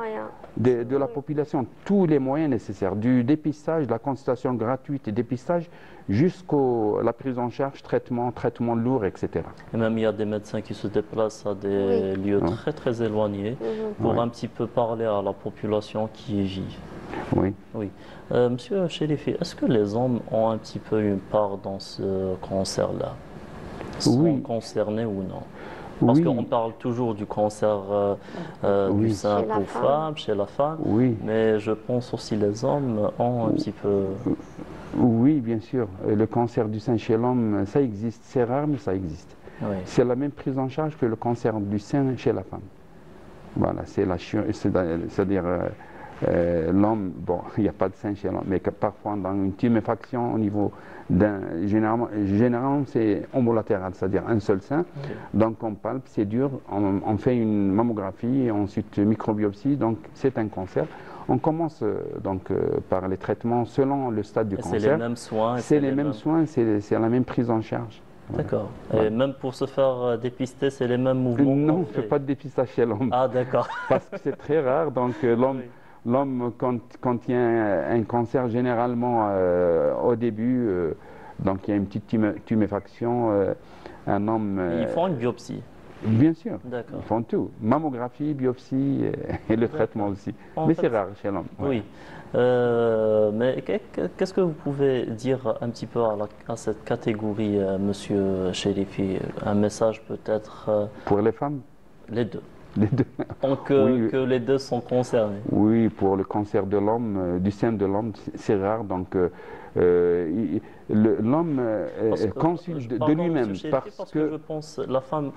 de la population tous les moyens nécessaires, du dépistage, de la consultation gratuite et dépistage, jusqu'à la prise en charge, traitement lourd, etc. Et même il y a des médecins qui se déplacent à des lieux très éloignés pour un petit peu parler à la population qui y vit. Oui. Oui. Monsieur Chérifi, est-ce que les hommes ont un petit peu une part dans ce cancer-là? Sont concernés ou non? Parce qu'on parle toujours du cancer du sein pour femmes, chez la femme, mais je pense aussi les hommes ont un petit peu... Oui, bien sûr. Le cancer du sein chez l'homme, ça existe. C'est rare, mais ça existe. Oui. C'est la même prise en charge que le cancer du sein chez la femme. Voilà, c'est-à-dire l'homme, bon, il n'y a pas de sein chez l'homme, mais que parfois dans une tuméfaction au niveau d'un, généralement c'est homolatéral, c'est-à-dire un seul sein, donc on palpe, c'est dur, on fait une mammographie, et ensuite microbiopsie, donc c'est un cancer. On commence par les traitements selon le stade du cancer. C'est les mêmes soins. C'est les mêmes soins, c'est la même prise en charge. D'accord. Et même pour se faire dépister, c'est les mêmes mouvements? Non, on ne fait pas de dépistage chez l'homme. Ah, d'accord. Parce que c'est très rare. Donc l'homme, quand il y a un cancer, généralement au début, donc il y a une petite tuméfaction, un homme... Ils font une biopsie? Bien sûr, ils font tout. Mammographie, biopsie et le traitement aussi. Mais c'est rare chez l'homme. Oui. Mais qu'est-ce que vous pouvez dire un petit peu à cette catégorie, monsieur Chérifi? Un message peut-être pour les femmes? Les deux. Les deux. Tant que les deux sont concernés. Oui, pour le cancer de l'homme, du sein de l'homme, c'est rare. Donc l'homme consulte de lui-même. Parce que je pense la femme,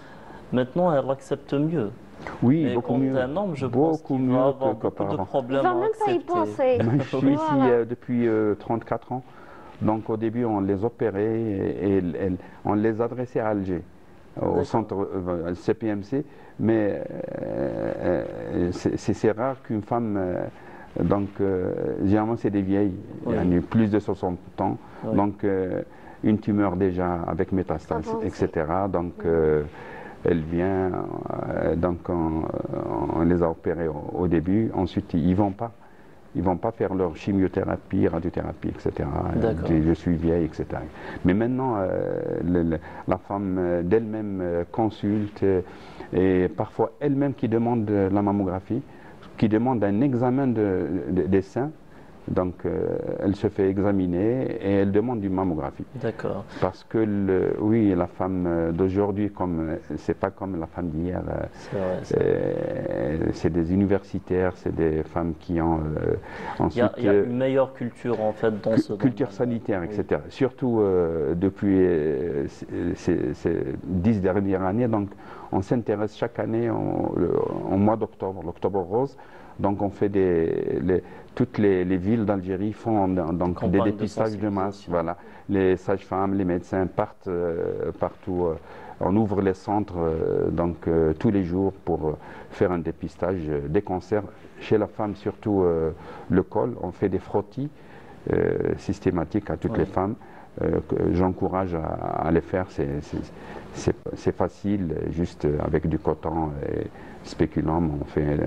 maintenant, elle accepte mieux. Oui, mais beaucoup mieux. Un homme, je pense qu'il va avoir beaucoup de problèmes à accepter. Moi, je suis ici depuis 34 ans. Donc au début, on les opérait et on les adressait à Alger, au centre CPMC. Mais c'est rare qu'une femme... généralement, c'est des vieilles, il y a plus de 60 ans. Donc une tumeur déjà avec métastase, etc. Donc elle vient, donc on les a opérés au début. Ensuite, ils vont pas faire leur chimiothérapie, radiothérapie, etc. Je suis vieille, etc. Mais maintenant, la femme d'elle-même consulte et parfois elle-même qui demande la mammographie, qui demande un examen des seins. Donc, elle se fait examiner et elle demande une mammographie. D'accord. Parce que, oui, la femme d'aujourd'hui, c'est pas comme la femme d'hier. C'est des universitaires, c'est des femmes qui ont ensuite... Il y a une meilleure culture, en fait, dans ce culture sanitaire, etc. Surtout depuis ces 10 dernières années. Donc, on s'intéresse chaque année au mois d'octobre, l'octobre rose. Donc on fait toutes les villes d'Algérie font donc des dépistages de masse. Voilà. Les sages-femmes, les médecins partent partout. On ouvre les centres tous les jours pour faire un dépistage des cancers. Chez la femme, surtout le col. On fait des frottis systématiques à toutes les femmes. J'encourage à les faire. C'est facile, juste avec du coton et spéculum, on fait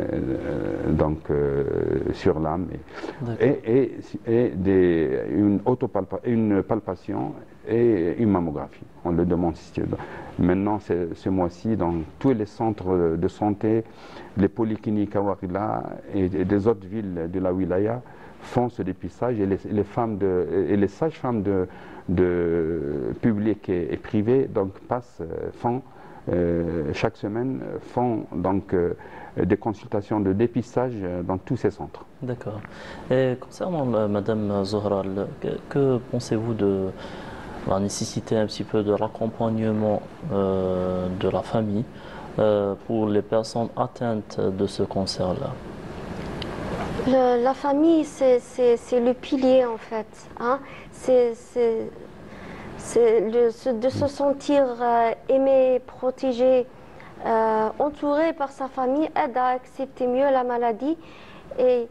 sur l'âme et une palpation et une mammographie. On le demande. Maintenant, ce mois-ci, dans tous les centres de santé, les polycliniques à Ouargla et des autres villes de la wilaya font ce dépistage et les sages-femmes de public et privé font chaque semaine des consultations de dépistage dans tous ces centres. D'accord. Et concernant Madame Zohra, que pensez-vous de la nécessité un petit peu de l'accompagnement de la famille pour les personnes atteintes de ce cancer-là? La famille, c'est le pilier en fait. Hein. De se sentir aimé, protégé, entouré par sa famille aide à accepter mieux la maladie et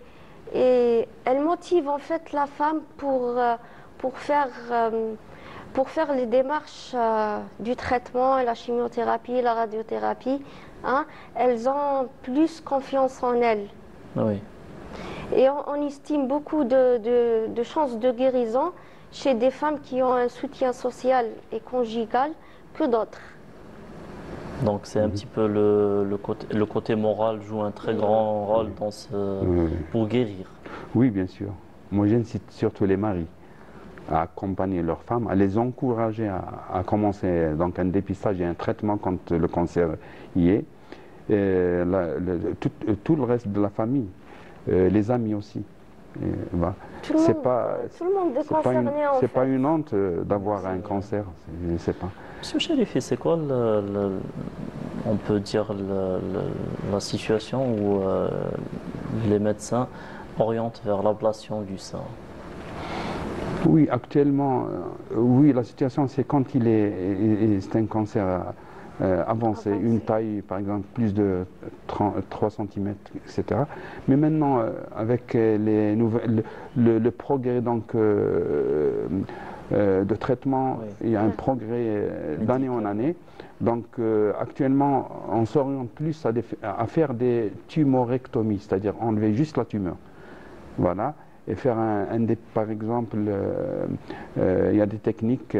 elle motive en fait la femme pour faire les démarches du traitement, la chimiothérapie, la radiothérapie. Hein. Elles ont plus confiance en elles. Oui. Et on estime beaucoup de chances de guérison chez des femmes qui ont un soutien social et conjugal que d'autres. Donc c'est un petit peu le côté moral joue un très grand rôle pour guérir. Oui, bien sûr. Moi, j'incite surtout les maris à accompagner leurs femmes, à les encourager à commencer donc un dépistage et un traitement quand le cancer y est. Et tout le reste de la famille, les amis aussi. Voilà. Tout le monde est concerné en fait. C'est pas une honte d'avoir un cancer, je ne sais pas. Monsieur Chérifi, c'est quoi, on peut dire, la situation où les médecins orientent vers l'ablation du sein? Oui, actuellement, oui, la situation, c'est quand c'est un cancer avancé, une taille, par exemple, plus de 3 cm, etc. Mais maintenant, avec les nouvelles, le progrès donc, de traitement, oui. Il y a un progrès d'année en année. Donc, actuellement, on s'oriente plus à faire des tumorectomies, c'est-à-dire enlever juste la tumeur. Voilà. Et faire par exemple, il y a des techniques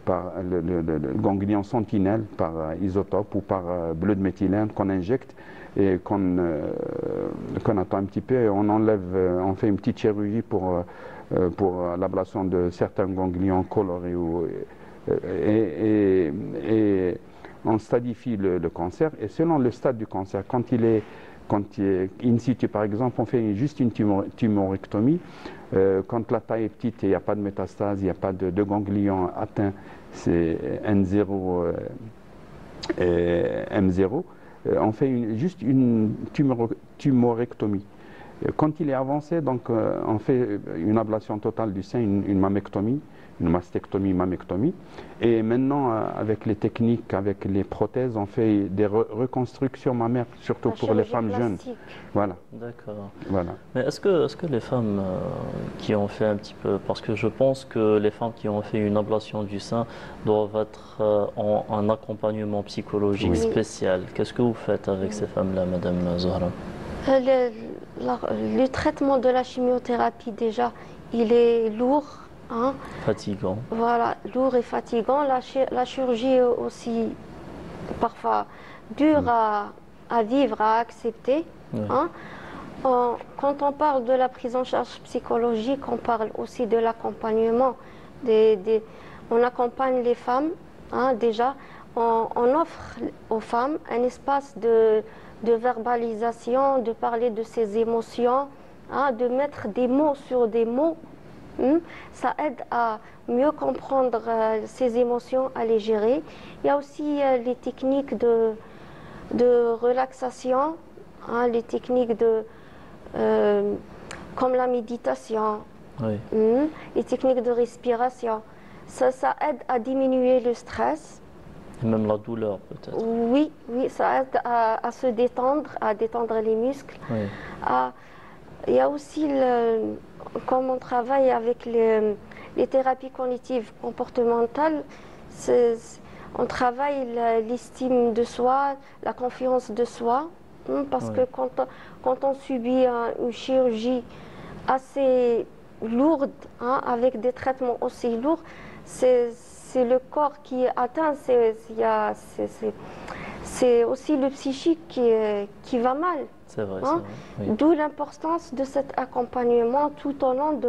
par le ganglion sentinelle, par isotope ou par bleu de méthylène qu'on injecte et qu'on attend un petit peu et on enlève, on fait une petite chirurgie pour l'ablation de certains ganglions colorés et on stadifie le cancer et selon le stade du cancer, quand il est in situ, par exemple, on fait juste une tumorectomie. Quand la taille est petite et il n'y a pas de métastase, il n'y a pas de ganglion atteint, c'est N0 et M0, on fait juste une tumorectomie. Quand il est avancé, donc, on fait une ablation totale du sein, une mammectomie, une mastectomie, mammectomie. Et maintenant, avec les techniques, avec les prothèses, on fait des reconstructions mammaires, surtout pour les femmes jeunes. Voilà. D'accord. Voilà. Mais est-ce que les femmes qui ont fait un petit peu, parce que je pense que les femmes qui ont fait une ablation du sein doivent être en un accompagnement psychologique spécial. Qu'est-ce que vous faites avec ces femmes-là, Madame Zohra? Le traitement de la chimiothérapie, déjà, il est lourd. Hein? Fatigant. Voilà, lourd et fatigant. La chirurgie est aussi parfois dure à vivre, à accepter. Oui. Hein? Quand on parle de la prise en charge psychologique, on parle aussi de l'accompagnement. On accompagne les femmes, hein, déjà. On offre aux femmes un espace de verbalisation, de parler de ses émotions, hein, de mettre des mots sur des mots. Ça aide à mieux comprendre ses émotions, à les gérer. Il y a aussi les techniques de relaxation, hein, les techniques comme la méditation, les techniques de respiration. Ça aide à diminuer le stress. Et même la douleur peut-être. Oui, ça aide à se détendre, à détendre les muscles. Oui. Il y a aussi, comme on travaille avec les thérapies cognitives comportementales, on travaille l'estime de soi, la confiance de soi, parce que quand on subit une chirurgie assez lourde, hein, avec des traitements aussi lourds, c'est le corps qui est atteint, c'est aussi le psychique qui va mal. C'est vrai, hein? Oui. D'où l'importance de cet accompagnement tout au long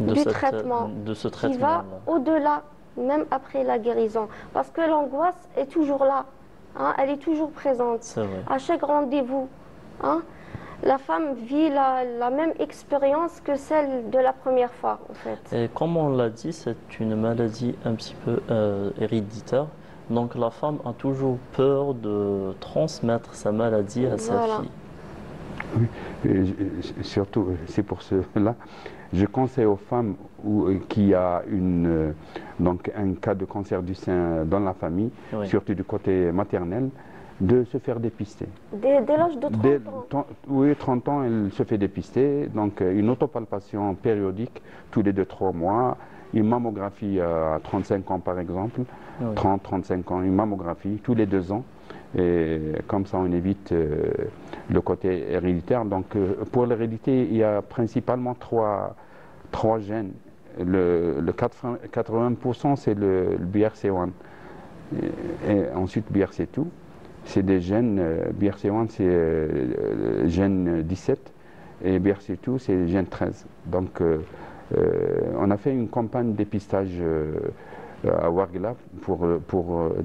du traitement, qui va au-delà, même après la guérison. Parce que l'angoisse est toujours là, hein? Elle est toujours présente. À chaque rendez-vous, hein? La femme vit la même expérience que celle de la première fois, en fait. Et comme on l'a dit, c'est une maladie un petit peu héréditaire. Donc la femme a toujours peur de transmettre sa maladie à sa fille. Oui, surtout, c'est pour cela, je conseille aux femmes qui a donc un cas de cancer du sein dans la famille, surtout du côté maternel, de se faire dépister. Dès l'âge de 30 ans. Oui, 30 ans, elle se fait dépister. Donc une autopalpation périodique tous les 2-3 mois, une mammographie à 35 ans par exemple, 30-35 ans, une mammographie tous les 2 ans. Et comme ça, on évite le côté héréditaire. Donc pour l'hérédité, il y a principalement trois gènes. Le 80%, c'est le BRCA1. Et ensuite BRCA2. C'est des gènes, BRCA1 c'est le gène 17 et Bercetou, c'est Gen 13. Donc, on a fait une campagne de dépistage à Ouargla pour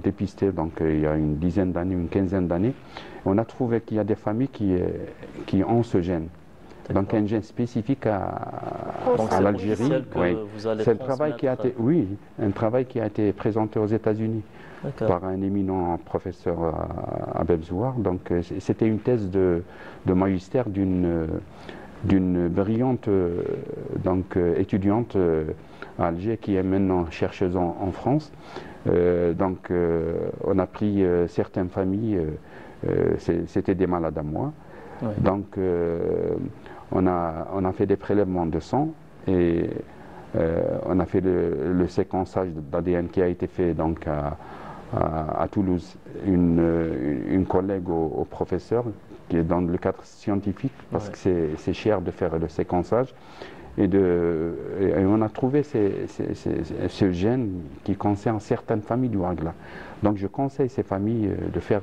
dépister, donc il y a une dizaine d'années, une quinzaine d'années. On a trouvé qu'il y a des familles qui ont ce gène. Donc un gène spécifique à l'Algérie. Oui. C'est un travail qui a été, oui, un travail qui a été présenté aux États-Unis par un éminent professeur à Bebzouar. Donc c'était une thèse de magistère d'une brillante étudiante à Alger qui est maintenant chercheuse en France. On a pris certaines familles, c'était des malades à moi. Ouais. Donc on a fait des prélèvements de sang et on a fait le séquençage d'ADN qui a été fait donc à Toulouse. Une collègue au professeur qui est dans le cadre scientifique parce que c'est cher de faire le séquençage et on a trouvé ce gène qui concerne certaines familles du Ouargla. Donc je conseille ces familles de faire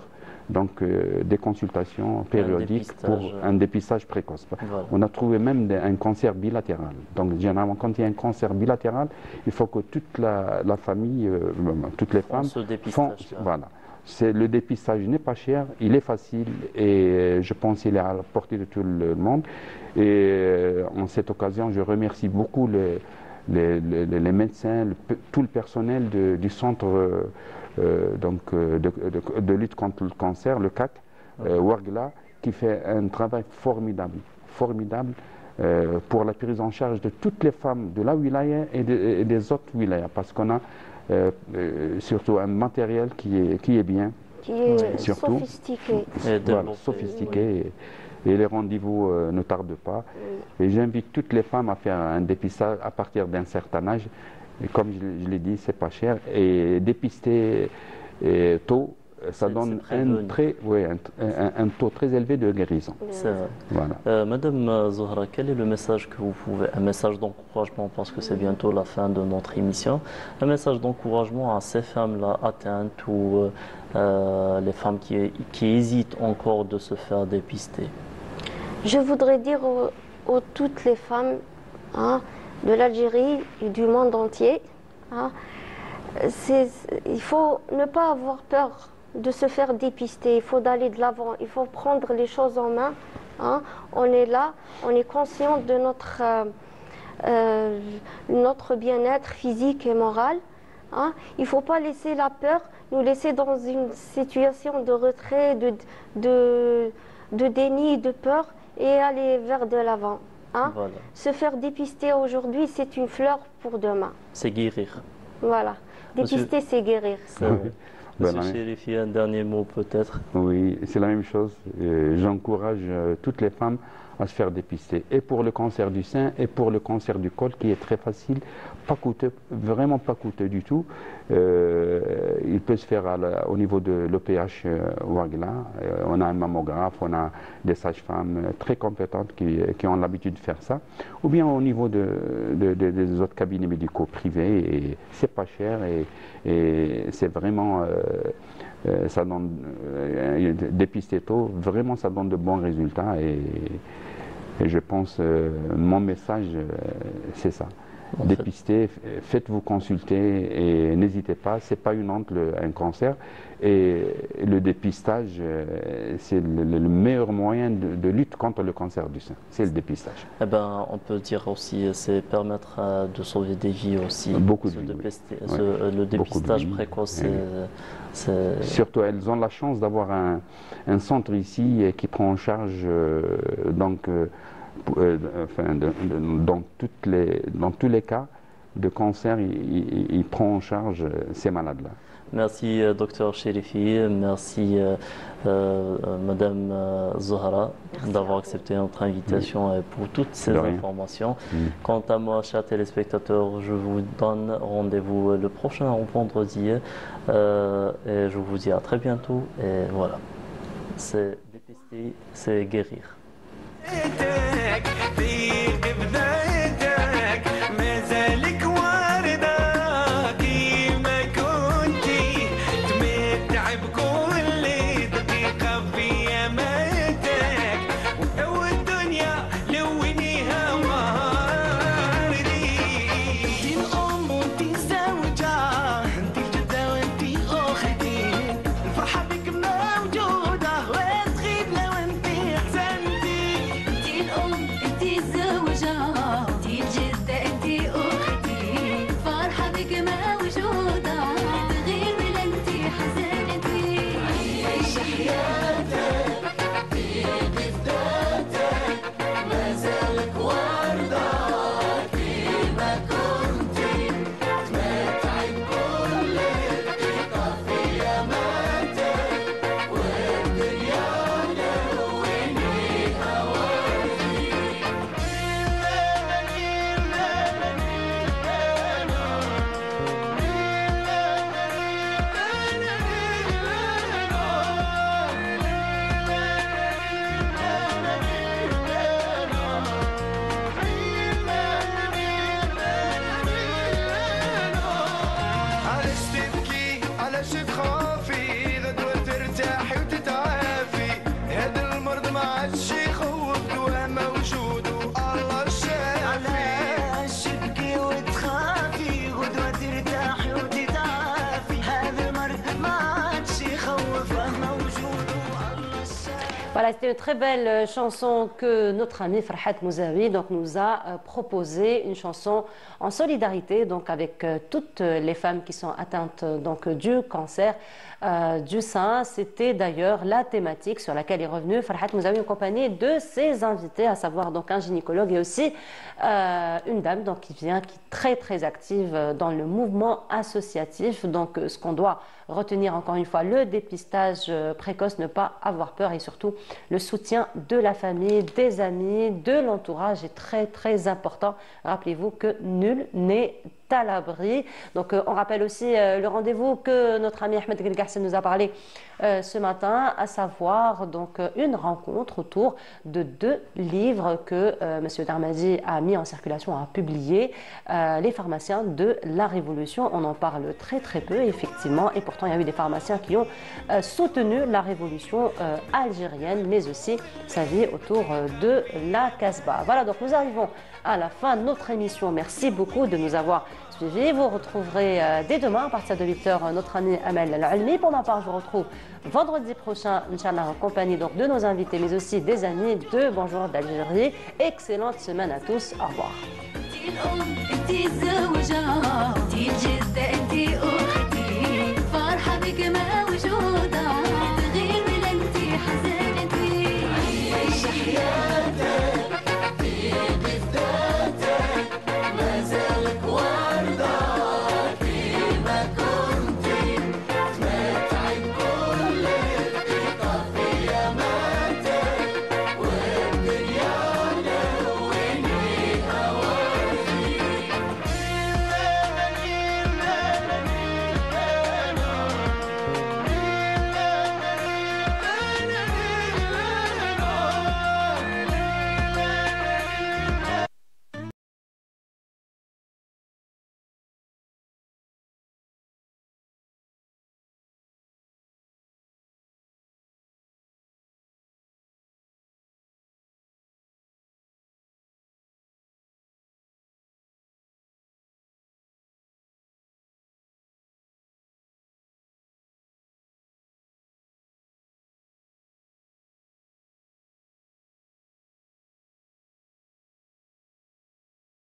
des consultations périodiques pour un dépistage précoce. Voilà. On a trouvé même un cancer bilatéral. Donc généralement quand il y a un cancer bilatéral, il faut que toute la famille, toutes les femmes font. Voilà. Le dépistage n'est pas cher, il est facile et je pense qu'il est à la portée de tout le monde. Et en cette occasion, je remercie beaucoup les médecins, tout le personnel du centre de lutte contre le cancer, le CAC, Ouargla, qui fait un travail formidable pour la prise en charge de toutes les femmes de la wilaya et des autres wilayas, parce qu'on a surtout un matériel qui est bien, qui est surtout sophistiqué. Voilà, sophistiqué. Et les rendez-vous ne tardent pas. Et j'invite toutes les femmes à faire un dépistage à partir d'un certain âge. Et comme je l'ai dit, c'est pas cher. Et dépister tôt, ça donne un taux très élevé de guérison. C'est vrai. Voilà. Madame Zohra, quel est le message que vous pouvez, un message d'encouragement, parce que c'est bientôt la fin de notre émission, un message d'encouragement à ces femmes-là atteintes ou les femmes qui hésitent encore de se faire dépister? Je voudrais dire aux toutes les femmes de l'Algérie et du monde entier, il faut ne pas avoir peur de se faire dépister, il faut aller de l'avant, il faut prendre les choses en main. On est là, on est conscient de notre bien-être physique et moral. Il ne faut pas laisser la peur nous laisser dans une situation de retrait, de déni, de peur et aller vers de l'avant. Voilà. Se faire dépister aujourd'hui, c'est une fleur pour demain. C'est guérir. Voilà. Dépister, c'est guérir. Monsieur Chérifi, un dernier mot peut-être? Oui, c'est la même chose. J'encourage toutes les femmes à se faire dépister, et pour le cancer du sein et pour le cancer du col, qui est très facile, pas coûteux, vraiment pas coûteux du tout. Il peut se faire au niveau de l'OPH Ouargla. On a un mammographe, on a des sages-femmes très compétentes qui ont l'habitude de faire ça, ou bien au niveau des autres cabinets médicaux privés, et c'est pas cher et c'est vraiment ça donne dépister tôt, vraiment ça donne de bons résultats, et je pense mon message c'est ça. Dépistez, faites-vous consulter et n'hésitez pas, c'est pas une honte un cancer, et le dépistage c'est le meilleur moyen de lutte contre le cancer du sein, c'est le dépistage. Eh ben, on peut dire aussi c'est permettre de sauver des vies aussi. Beaucoup de vies, le dépistage précoce. Surtout elles ont la chance d'avoir un centre ici qui prend en charge dans tous les cas de cancer, il prend en charge ces malades-là. Merci Dr Chérifi, merci Madame Zohra d'avoir accepté notre invitation et pour toutes ces informations. Quant à moi, chers téléspectateurs, je vous donne rendez-vous le prochain vendredi et je vous dis à très bientôt. Et voilà, c'est dépister, c'est guérir. لو الدنيا لو Voilà, c'était une très belle chanson que notre ami Farhat Mouzaoui donc, nous a proposé, une chanson en solidarité donc, avec toutes les femmes qui sont atteintes donc, du cancer du sein. C'était d'ailleurs la thématique sur laquelle est revenu Farhat Mouzaoui en compagnie de ses invités, à savoir donc, un gynécologue et aussi une dame donc, qui est très active dans le mouvement associatif. Donc ce qu'on doit retenir encore une fois, le dépistage précoce, ne pas avoir peur et surtout le soutien de la famille, des amis, de l'entourage est très important. Rappelez-vous que nul n'est à l'abri. Donc on rappelle aussi le rendez-vous que notre ami Ahmed Gelgassen nous a parlé ce matin, à savoir donc une rencontre autour de 2 livres que M. Darmadi a mis en circulation, a publié, les pharmaciens de la Révolution. On en parle très peu effectivement, et pourtant il y a eu des pharmaciens qui ont soutenu la Révolution algérienne, mais aussi sa vie autour de la Casbah. Voilà, donc nous arrivons à la fin de notre émission. Merci beaucoup de nous avoir suivis. Vous retrouverez dès demain à partir de 8h notre ami Amel Al-Almi. Pour ma part, je vous retrouve vendredi prochain, Inch'Allah, en compagnie donc, de nos invités, mais aussi des amis de Bonjour d'Algérie. Excellente semaine à tous. Au revoir.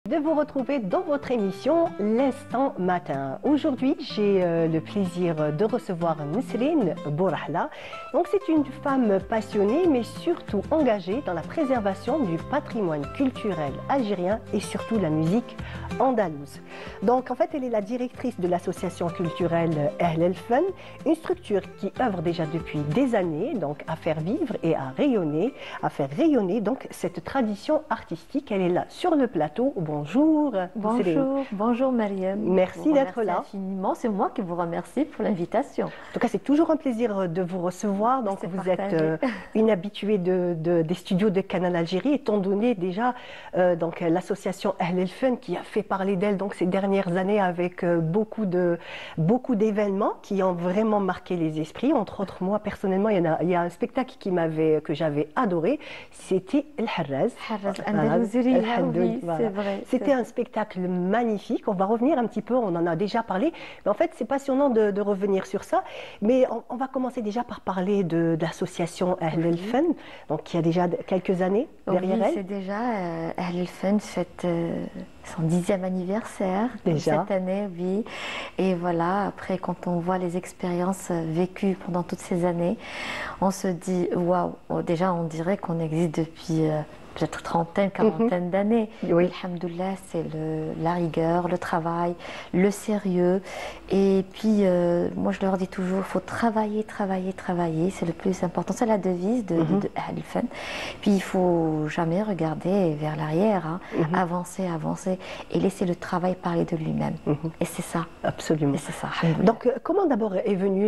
De vous retrouver dans votre émission L'Instant Matin. Aujourd'hui, j'ai le plaisir de recevoir Nesrine Bourahla. Donc, c'est une femme passionnée, mais surtout engagée dans la préservation du patrimoine culturel algérien et surtout la musique andalouse. Donc, en fait, elle est la directrice de l'association culturelle Ahl El Fun, une structure qui œuvre déjà depuis des années, donc à faire vivre et à faire rayonner donc cette tradition artistique. Elle est là sur le plateau. Bonjour. Bonjour Mariam. Merci d'être là. Infiniment, c'est moi qui vous remercie pour l'invitation. En tout cas, c'est toujours un plaisir de vous recevoir. Donc, vous êtes une habituée des studios de Canal Algérie, étant donné déjà donc l'association Ahl El Fun qui a fait parler d'elle donc ces dernières années avec beaucoup d'événements qui ont vraiment marqué les esprits. Entre autres, moi personnellement, il y a un spectacle que j'avais adoré. C'était El Harraz. C'est vrai. C'était un spectacle magnifique. On va revenir un petit peu, on en a déjà parlé. Mais en fait, c'est passionnant de revenir sur ça. Mais on va commencer déjà par parler de l'association Ahl El Fun, donc qui a déjà quelques années derrière elle. C'est déjà Ahl El Fun fête son 10e anniversaire cette année, oui. Et voilà, après, quand on voit les expériences vécues pendant toutes ces années, on se dit, waouh, déjà, on dirait qu'on existe depuis peut-être trentaine, quarantaine d'années. Oui. Alhamdoulilah, c'est la rigueur, le travail, le sérieux. Et puis, moi, je leur dis toujours, il faut travailler. C'est le plus important. C'est la devise de Ahl El Fun. Puis, il ne faut jamais regarder vers l'arrière. Hein. Avancer et laisser le travail parler de lui-même. Et c'est ça. Absolument. Et c'est ça. Donc, comment d'abord est venue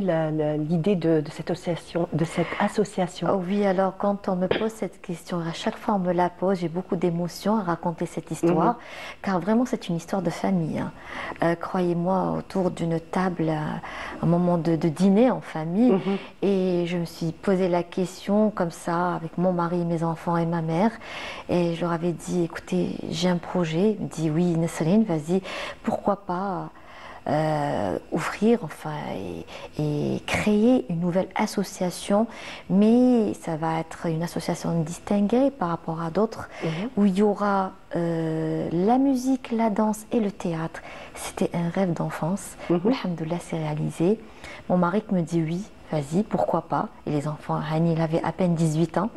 l'idée de cette association? Oh oui, alors, quand on me pose cette question, à chaque fois, on me la pose, j'ai beaucoup d'émotions à raconter cette histoire, car vraiment c'est une histoire de famille. Hein. Croyez-moi, autour d'une table, un moment de dîner en famille, et je me suis posé la question comme ça, avec mon mari, mes enfants et ma mère, et je leur avais dit, écoutez, j'ai un projet. Il me dit, oui, Nesrine, vas-y, pourquoi pas ouvrir offrir, enfin, et créer une nouvelle association, mais ça va être une association distinguée par rapport à d'autres, où il y aura la musique, la danse et le théâtre. C'était un rêve d'enfance. Alhamdoulilah, c'est réalisé. Mon mari me dit oui. Vas-y, pourquoi pas. Et les enfants, Hani, il avait à peine 18 ans.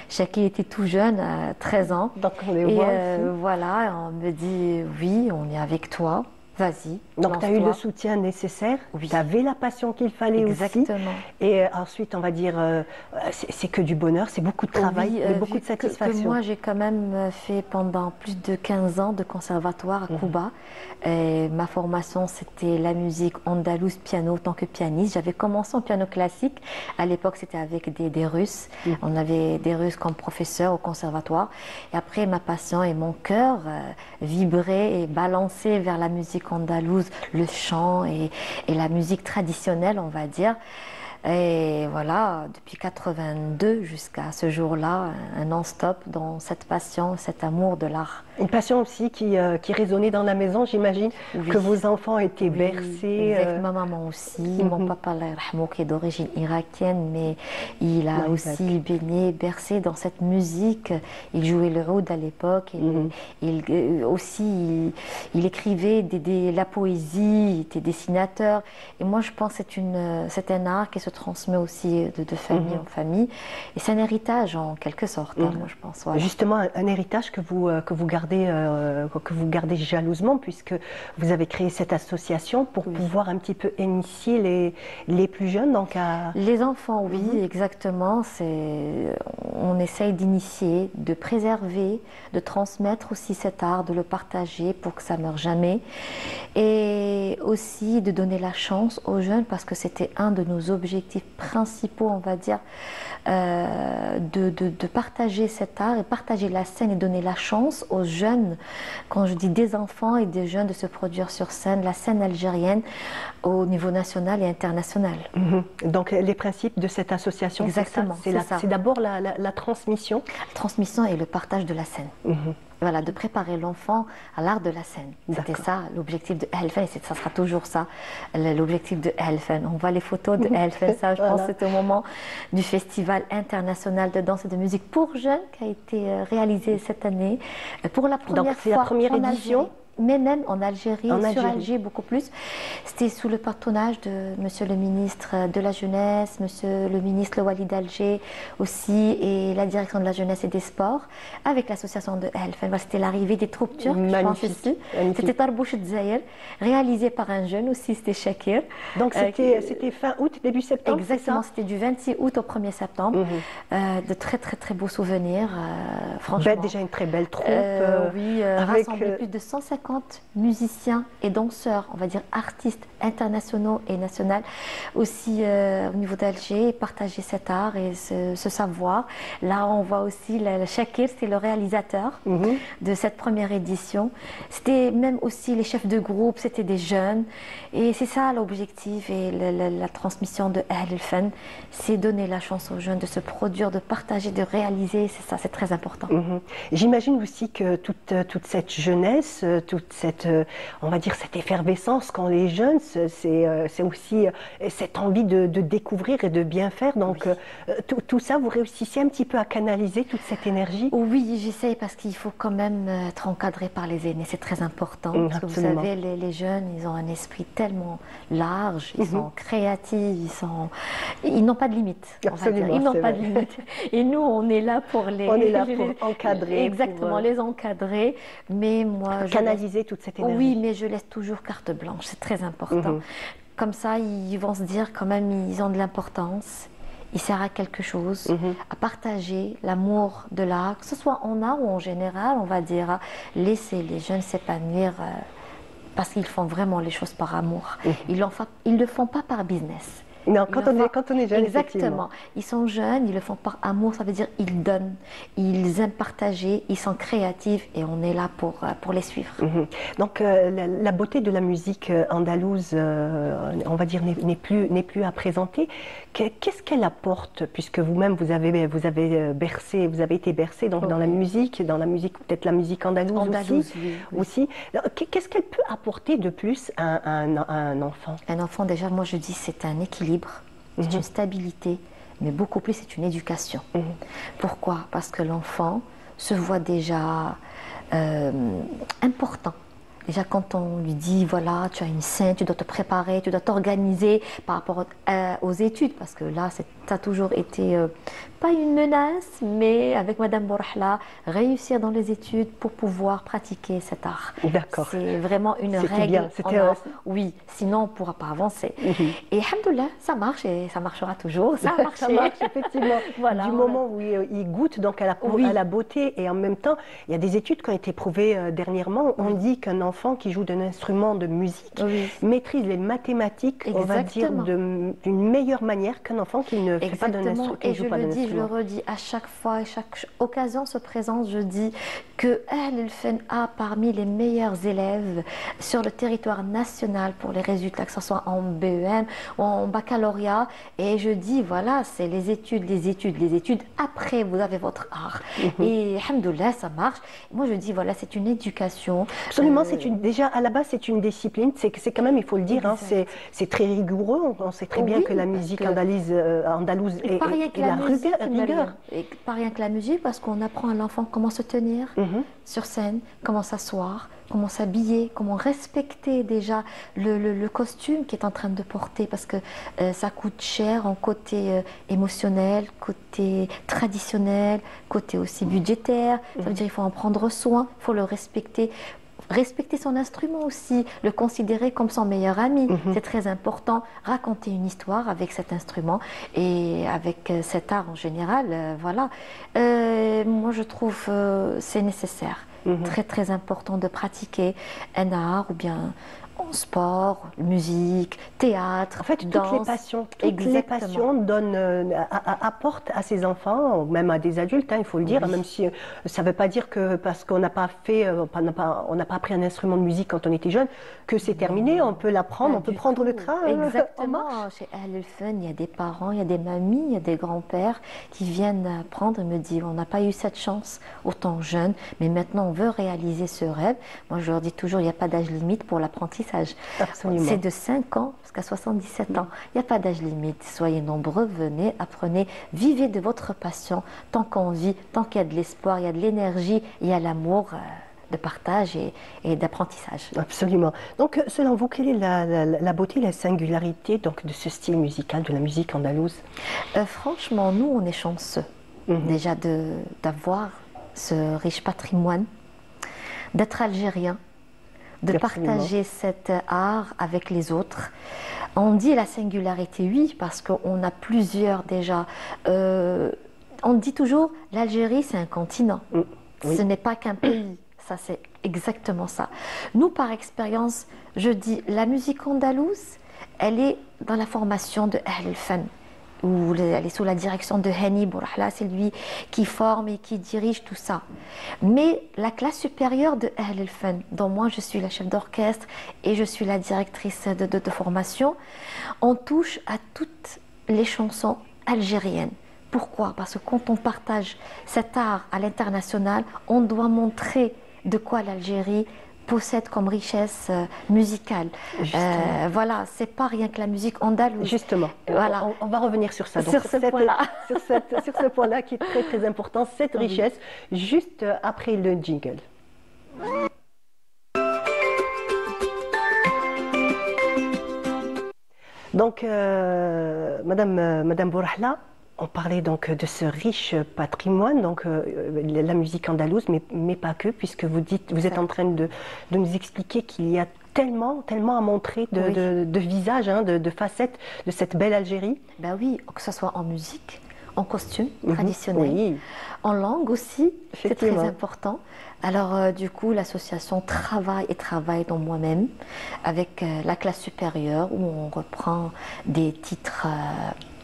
Shakil était tout jeune, 13 ans. Donc on les et voit aussi. voilà, on me dit oui, on est avec toi. Vas-y. Donc tu as eu le soutien nécessaire, tu avais la passion qu'il fallait Exactement. aussi. Et ensuite, on va dire, c'est que du bonheur, c'est beaucoup de travail, mais beaucoup de satisfaction. Que moi, j'ai quand même fait pendant plus de 15 ans de conservatoire à Cuba. Et ma formation, c'était la musique andalouse piano en tant que pianiste. J'avais commencé en piano classique. À l'époque, c'était avec des Russes. On avait des Russes comme professeurs au conservatoire. Et après, ma passion et mon cœur vibraient et balançaient vers la musique andalouse, le chant et la musique traditionnelle, on va dire. Et voilà, depuis 82 jusqu'à ce jour-là, un non-stop dans cette passion, cet amour de l'art. Une passion aussi qui résonnait dans la maison, j'imagine, que vos enfants étaient bercés. Avec ma maman aussi, mon papa, Allah yarhamou, qui est d'origine irakienne, mais il a aussi baigné, bercé dans cette musique. Il jouait le oud à l'époque, il écrivait la poésie, il était dessinateur. Et moi, je pense que c'est un art qui se transmet aussi de famille en famille. Et c'est un héritage en quelque sorte, moi je pense. Voilà. Justement, un héritage que vous gardez jalousement, puisque vous avez créé cette association pour pouvoir un petit peu initier les plus jeunes. Donc les enfants, oui, exactement. On essaye d'initier, de préserver, de transmettre aussi cet art, de le partager pour que ça ne meure jamais. Et aussi de donner la chance aux jeunes, parce que c'était un de nos objectifs principaux, on va dire, de partager cet art et partager la scène et donner la chance aux jeunes, quand je dis des enfants et des jeunes, de se produire sur scène, la scène algérienne au niveau national et international. Donc les principes de cette association, c'est d'abord la transmission. La transmission et le partage de la scène. Voilà, de préparer l'enfant à l'art de la scène. C'était ça l'objectif de Helfen, et ça sera toujours ça, l'objectif de Helfen. On voit les photos de Helfen, ça je pense que c'était au moment du Festival international de danse et de musique pour jeunes qui a été réalisé cette année. Pour la première fois, c'est la première édition. Mais même en Algérie, sur Alger beaucoup plus. C'était sous le patronage de Monsieur le ministre de la Jeunesse, Monsieur le ministre le Wali d'Alger aussi, et la direction de la Jeunesse et des Sports, avec l'association de Helfen. C'était l'arrivée des troupes turques, je pense ici. C'était Tarbouch Dzaïr, réalisé par un jeune aussi, c'était Shakir. Donc c'était fin août, début septembre. Exactement, c'était du 26 août au 1er septembre. De très très très beaux souvenirs, franchement. Déjà une très belle troupe. Oui, rassemblé plus de 150 musiciens et danseurs, on va dire artistes internationaux et nationaux, aussi au niveau d'Alger, partager cet art et ce savoir. Là, on voit aussi Shakir, c'est le réalisateur de cette première édition. C'était même aussi les chefs de groupe, c'était des jeunes. Et c'est ça l'objectif et la transmission de Helfen, c'est donner la chance aux jeunes de se produire, de partager, de réaliser. C'est ça, c'est très important. J'imagine aussi que toute cette jeunesse, toute cette, on va dire, cette effervescence quand les jeunes, c'est aussi cette envie de découvrir et de bien faire. Donc tout ça, vous réussissez un petit peu à canaliser toute cette énergie? Oui, j'essaye, parce qu'il faut quand même être encadré par les aînés, c'est très important. Parce que vous savez, les jeunes, ils ont un esprit tellement large, ils sont créatifs, ils n'ont pas de limite. Ils n'ont pas de limite. Et nous, on est là pour encadrer. Exactement, les encadrer. Mais moi, canaliser toute cette énergie. Oui, mais je laisse toujours carte blanche, c'est très important. Comme ça, ils vont se dire quand même, ils ont de l'importance. Ils servent à quelque chose, à partager l'amour de l'art, que ce soit en art ou en général, on va dire, laisser les jeunes s'épanouir parce qu'ils font vraiment les choses par amour. Ils ne le font pas par business. Non, quand on est jeune, exactement. Ils sont jeunes, ils le font par amour, ça veut dire ils donnent, ils aiment partager, ils sont créatifs et on est là pour les suivre. Donc la beauté de la musique andalouse, on va dire, n'est plus à présenter. Qu'est-ce qu'elle apporte, puisque vous-même vous avez été bercé donc, dans la musique, peut-être la musique andalouse aussi. Qu'est-ce qu'elle peut apporter de plus à un enfant? Un enfant, déjà, moi je dis c'est un équilibre, c'est une stabilité, mais beaucoup plus c'est une éducation. Pourquoi? Parce que l'enfant se voit déjà important. Déjà, quand on lui dit, voilà, tu as une scène, tu dois te préparer, tu dois t'organiser par rapport aux études, parce que là, ça a toujours été, pas une menace, mais avec Madame Bourahla, réussir dans les études pour pouvoir pratiquer cet art. D'accord. C'est vraiment une règle. Oui, sinon on ne pourra pas avancer. Et alhamdoulilah, ça marche et ça marchera toujours. Ça a marché. Ça marche, effectivement. Voilà, du moment où il goûte donc à la beauté, et en même temps, il y a des études qui ont été prouvées dernièrement. On dit qu'un enfant qui joue d'un instrument de musique maîtrise les mathématiques, on va dire, d'une meilleure manière qu'un enfant qui ne fait pas d'un instrument. Et je le redis à chaque fois, à chaque occasion se présente, je dis que Ahl el-Fen a parmi les meilleurs élèves sur le territoire national pour les résultats, que ce soit en BEM ou en baccalauréat. Et je dis, voilà, c'est les études. Après, vous avez votre art. Et alhamdoulilah, ça marche. Moi, je dis, voilà, c'est une éducation. Absolument, déjà, à la base, c'est une discipline. C'est quand même, il faut le dire, hein, c'est très rigoureux. On sait très bien que la musique andalouse est la rigueur. Et pas rien que la musique, parce qu'on apprend à l'enfant comment se tenir sur scène, comment s'asseoir, comment s'habiller, comment respecter déjà le costume qu'il est en train de porter, parce que ça coûte cher en côté émotionnel, côté traditionnel, côté aussi budgétaire. Ça veut dire qu'il faut en prendre soin, il faut le respecter. Respecter son instrument aussi, le considérer comme son meilleur ami, c'est très important. Raconter une histoire avec cet instrument et avec cet art en général, voilà. Moi, je trouve c'est nécessaire, très très important de pratiquer un art ou bien en sport, musique, théâtre, en fait, danse. Toutes les passions apportent à ces enfants, même à des adultes, hein, il faut le dire, même si ça ne veut pas dire que parce qu'on n'a pas appris un instrument de musique quand on était jeune, que c'est terminé, on peut l'apprendre, on peut prendre le train. Exactement, chez Ahl el-Fen, il y a des parents, il y a des mamies, il y a des grands-pères qui viennent apprendre et me disent, on n'a pas eu cette chance autant jeune, mais maintenant on veut réaliser ce rêve. Moi, je leur dis toujours, il n'y a pas d'âge limite pour l'apprentissage. C'est de 5 ans jusqu'à 77 ans. Il n'y a pas d'âge limite. Soyez nombreux, venez, apprenez, vivez de votre passion. Tant qu'on vit, tant qu'il y a de l'espoir, il y a de l'énergie, il y a l'amour de partage et d'apprentissage. Absolument. Donc, selon vous, quelle est la beauté, la singularité donc, de ce style musical, de la musique andalouse? Franchement, nous, on est chanceux déjà d'avoir ce riche patrimoine, d'être algérien, de partager cet art avec les autres. On dit la singularité, oui, parce qu'on a plusieurs déjà. On dit toujours, l'Algérie, c'est un continent. Ce n'est pas qu'un pays. Ça, c'est exactement ça. Nous, par expérience, je dis, la musique andalouse, elle est dans la formation de Ahl el-Fen, où elle est sous la direction de Hani Bourahla, c'est lui qui forme et qui dirige tout ça. Mais la classe supérieure de Ahl el-Fen, dont moi je suis la chef d'orchestre et je suis la directrice de formation, on touche à toutes les chansons algériennes. Pourquoi? Parce que quand on partage cet art à l'international, on doit montrer de quoi l'Algérie possède comme richesse musicale. Voilà, c'est pas rien que la musique andalouse. Justement, voilà. On va revenir sur ça. Sur ce point-là. sur ce point-là qui est très très important, cette richesse, juste après le jingle. Donc, Madame Bourahla, on parlait donc de ce riche patrimoine, donc la musique andalouse, mais pas que, puisque vous êtes en train de nous expliquer qu'il y a tellement à montrer de visages, hein, de facettes de cette belle Algérie. Ben oui, que ce soit en musique, en costume traditionnel, en langue aussi, c'est très important. Alors du coup, l'association travaille dans moi-même avec la classe supérieure où on reprend des titres,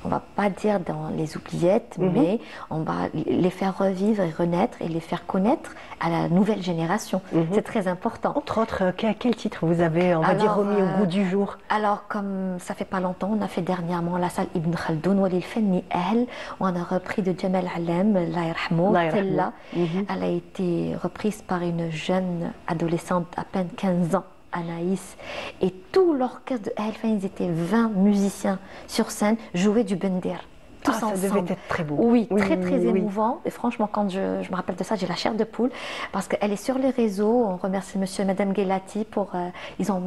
on va pas dire dans les oubliettes, mais on va les faire revivre et renaître et les faire connaître à la nouvelle génération. C'est très important. Entre autres, quel titre vous avez, on va dire, remis au goût du jour? Alors, comme ça fait pas longtemps, on a fait dernièrement la salle Ibn Khaldoun, Walil Fenni Ahl, où on a repris de Jamal Alem, La Yarhamou, celle-là. Elle a été reprise par une jeune adolescente à peine 15 ans. Anaïs, et tout l'orchestre de Ahl Fan, ils étaient 20 musiciens sur scène, jouaient du bendir. Tous ensemble. Ça devait être très beau. Oui, très émouvant. Et franchement, quand je me rappelle de ça, j'ai la chair de poule parce qu'elle est sur les réseaux. On remercie monsieur et madame Guelati pour. Ils ont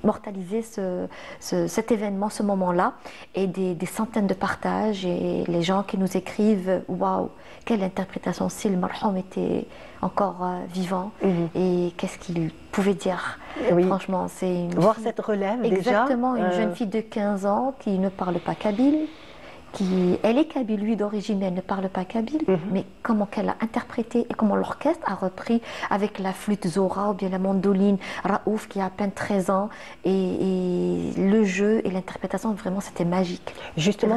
mortalisé cet événement, ce moment-là, et des centaines de partages. Et les gens qui nous écrivent waouh, quelle interprétation, si le marhum était encore vivant et qu'est-ce qu'il pouvait dire. Franchement, c'est voir cette relève déjà. Exactement, une jeune fille de 15 ans qui ne parle pas kabyle. Elle est kabyle, lui d'origine, mais elle ne parle pas kabyle. Mais comment qu'elle a interprété et comment l'orchestre a repris avec la flûte Zora ou bien la mandoline Raouf qui a à peine 13 ans. Et le jeu et l'interprétation, vraiment, c'était magique. Justement,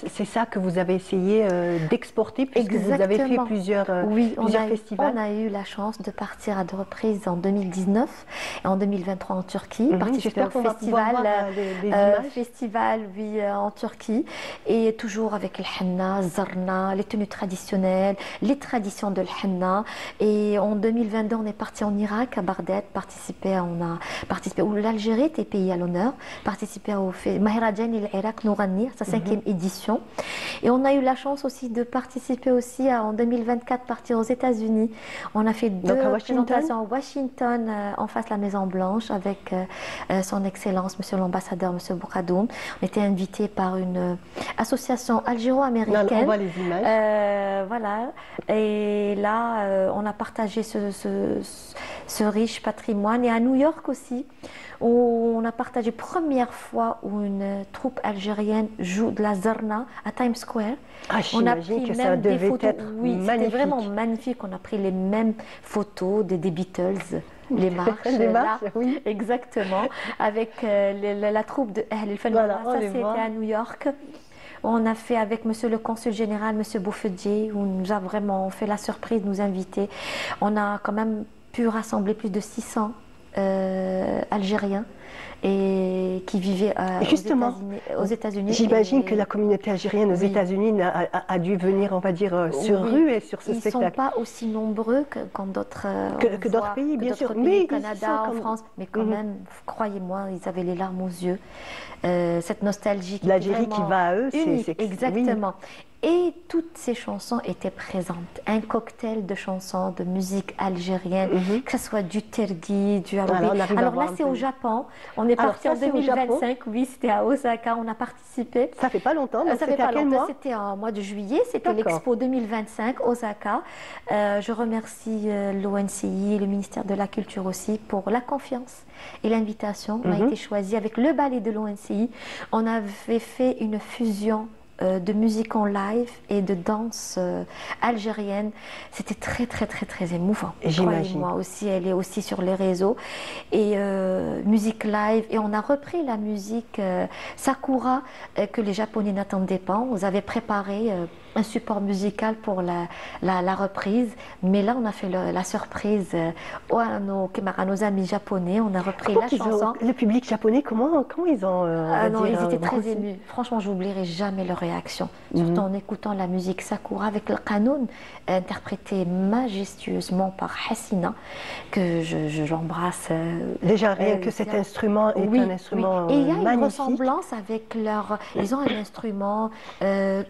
c'est ça que vous avez essayé d'exporter, puisque vous avez fait plusieurs festivals. On a eu la chance de partir à 2 reprises en 2019 et en 2023 en Turquie, participer au festival en Turquie. Et toujours avec le henna, zarna, les tenues traditionnelles, les traditions de l'henna. Et en 2022, on est parti en Irak, à Bagdad, on a participé, où l'Algérie était pays à l'honneur, participé au Maharajan et l'Irak Nourani, sa 5e édition. Et on a eu la chance aussi de participer aussi en 2024, partir aux États-Unis. On a fait 2 présentations à Washington, en face de la Maison Blanche, avec son Excellence, Monsieur l'ambassadeur, Monsieur Bouradoum. On était invités par une association algéro-américaine. On voit les images. Voilà. Et là, on a partagé ce riche patrimoine. Et à New York aussi, où on a partagé première fois où une troupe algérienne joue de la zarna à Times Square. On a pris que même ça devait des photos. être C'était vraiment magnifique. On a pris les mêmes photos des Beatles. Les marches, oui. Exactement, avec la troupe de Ahl el-Fan. Ça, c'était à New York. On a fait avec monsieur le consul général, monsieur Bouffedier, où nous a vraiment fait la surprise de nous inviter. On a quand même pu rassembler plus de 600 Algériens et qui vivaient aux États-Unis. J'imagine que la communauté algérienne aux États-Unis a dû venir, on va dire, se ruer sur ce spectacle. Ils ne sont pas aussi nombreux que d'autres pays, bien sûr. Mais au Canada, en France, mais quand même, croyez-moi, ils avaient les larmes aux yeux. Cette nostalgie. L'Algérie qui va à eux, c'est exactement. Et toutes ces chansons étaient présentes. Un cocktail de chansons, de musique algérienne, que ce soit du tergui, du arabi. Alors là, c'est au Japon. On est parti en 2025. Oui, c'était à Osaka. On a participé. Ça fait pas longtemps. Ça fait pas longtemps. C'était en mois de juillet. C'était l'Expo 2025, Osaka. Je remercie l'ONCI et le ministère de la Culture aussi pour la confiance et l'invitation. On a été choisi avec le ballet de l'ONCI. On avait fait une fusion de musique en live et de danse algérienne. C'était très émouvant. J'imagine. Moi aussi, elle est aussi sur les réseaux. Et musique live. Et on a repris la musique Sakura que les Japonais n'attendaient pas. On avait préparé un support musical pour la reprise. Mais là, on a fait la surprise à nos amis japonais. On a repris la chanson. Le public japonais, comment ils ont ils étaient très émus. Franchement, je n'oublierai jamais leur réaction. Surtout en écoutant la musique Sakura avec le qanoun, interprété majestueusement par Hassina, que j'embrasse. Déjà, rien que cet instrument est un instrument magnifique. Et il y a une ressemblance avec ils ont un instrument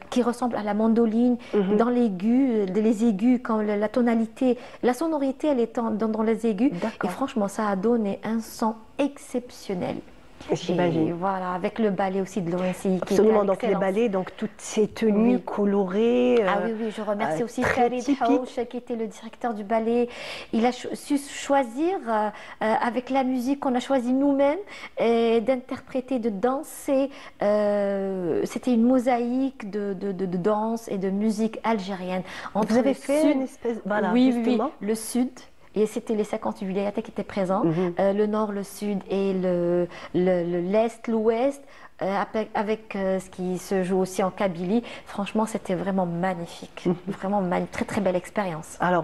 qui ressemble à la mandoline dans l'aigu, les aigus, quand la tonalité, la sonorité, elle est dans les aigus. Et franchement, ça a donné un son exceptionnel. J'imagine. Voilà, avec le ballet aussi de l'ONCI. Absolument, donc les ballets, donc toutes ces tenues colorées. Ah oui, oui, je remercie aussi très Farid Haouch, qui était le directeur du ballet. Il a su choisir, avec la musique qu'on a choisi nous-mêmes, d'interpréter, de danser. C'était une mosaïque de danse et de musique algérienne. Vous avez fait une espèce, voilà, oui, justement. oui, le sud. Et c'était les 58 vilayats qui étaient présents, le nord, le sud et l'est, l'ouest, avec ce qui se joue aussi en Kabylie. Franchement, c'était vraiment magnifique. Vraiment très très belle expérience. Alors,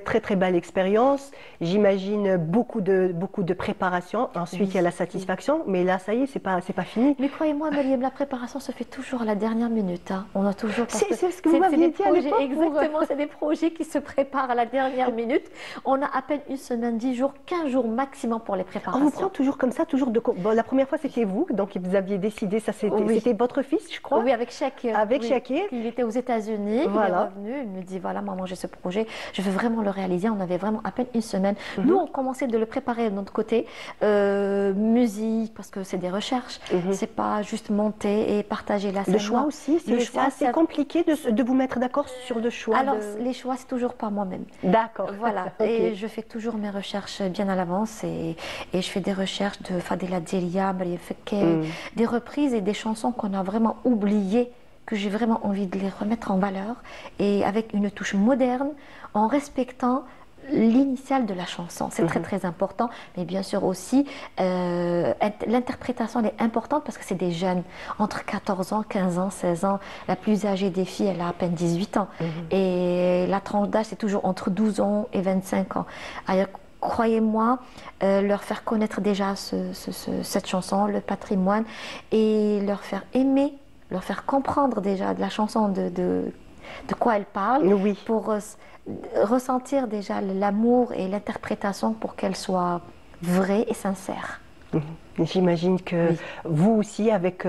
très très belle expérience. J'imagine beaucoup de préparation. Ensuite, il y a la satisfaction. Mais là, ça y est, c'est pas fini. Mais croyez-moi, Mariam, la préparation se fait toujours à la dernière minute. Hein. On a toujours. C'est ce que vous m'aviez dit à l'époque. Exactement, c'est des projets qui se préparent à la dernière minute. On a à peine une semaine, 10 jours, 15 jours maximum pour les préparations. On vous prend toujours comme ça, toujours de. Bon, la première fois, c'était vous, donc vous aviez décidé, ça c'était votre fils, je crois. Oui, avec Shakir. Avec Shakir. Il était aux États-Unis, voilà. Il est revenu, il me dit voilà, maman, j'ai ce projet, je veux vraiment le réaliser. On avait vraiment à peine une semaine. Nous, on commençait de le préparer de notre côté, musique, parce que c'est des recherches, c'est pas juste monter et partager la scène. Le choix aussi, c'est assez compliqué de vous mettre d'accord sur le choix. Alors, les choix, c'est toujours pas moi-même. D'accord. Voilà, Okay. et je fais toujours mes recherches bien à l'avance et je fais des recherches de Fadela Djelia, Maria Fekke, des reprises et des chansons qu'on a vraiment oubliées, que j'ai vraiment envie de les remettre en valeur et avec une touche moderne, en respectant l'initiale de la chanson. C'est très très important, mais bien sûr aussi l'interprétation est importante parce que c'est des jeunes entre 14 ans, 15 ans, 16 ans. La plus âgée des filles, elle a à peine 18 ans et la tranche d'âge c'est toujours entre 12 ans et 25 ans. Alors, croyez-moi, leur faire connaître déjà cette chanson, le patrimoine, et leur faire aimer, leur faire comprendre déjà de la chanson de quoi elle parle, pour ressentir déjà l'amour et l'interprétation pour qu'elle soit vraie et sincère. J'imagine que vous aussi, avec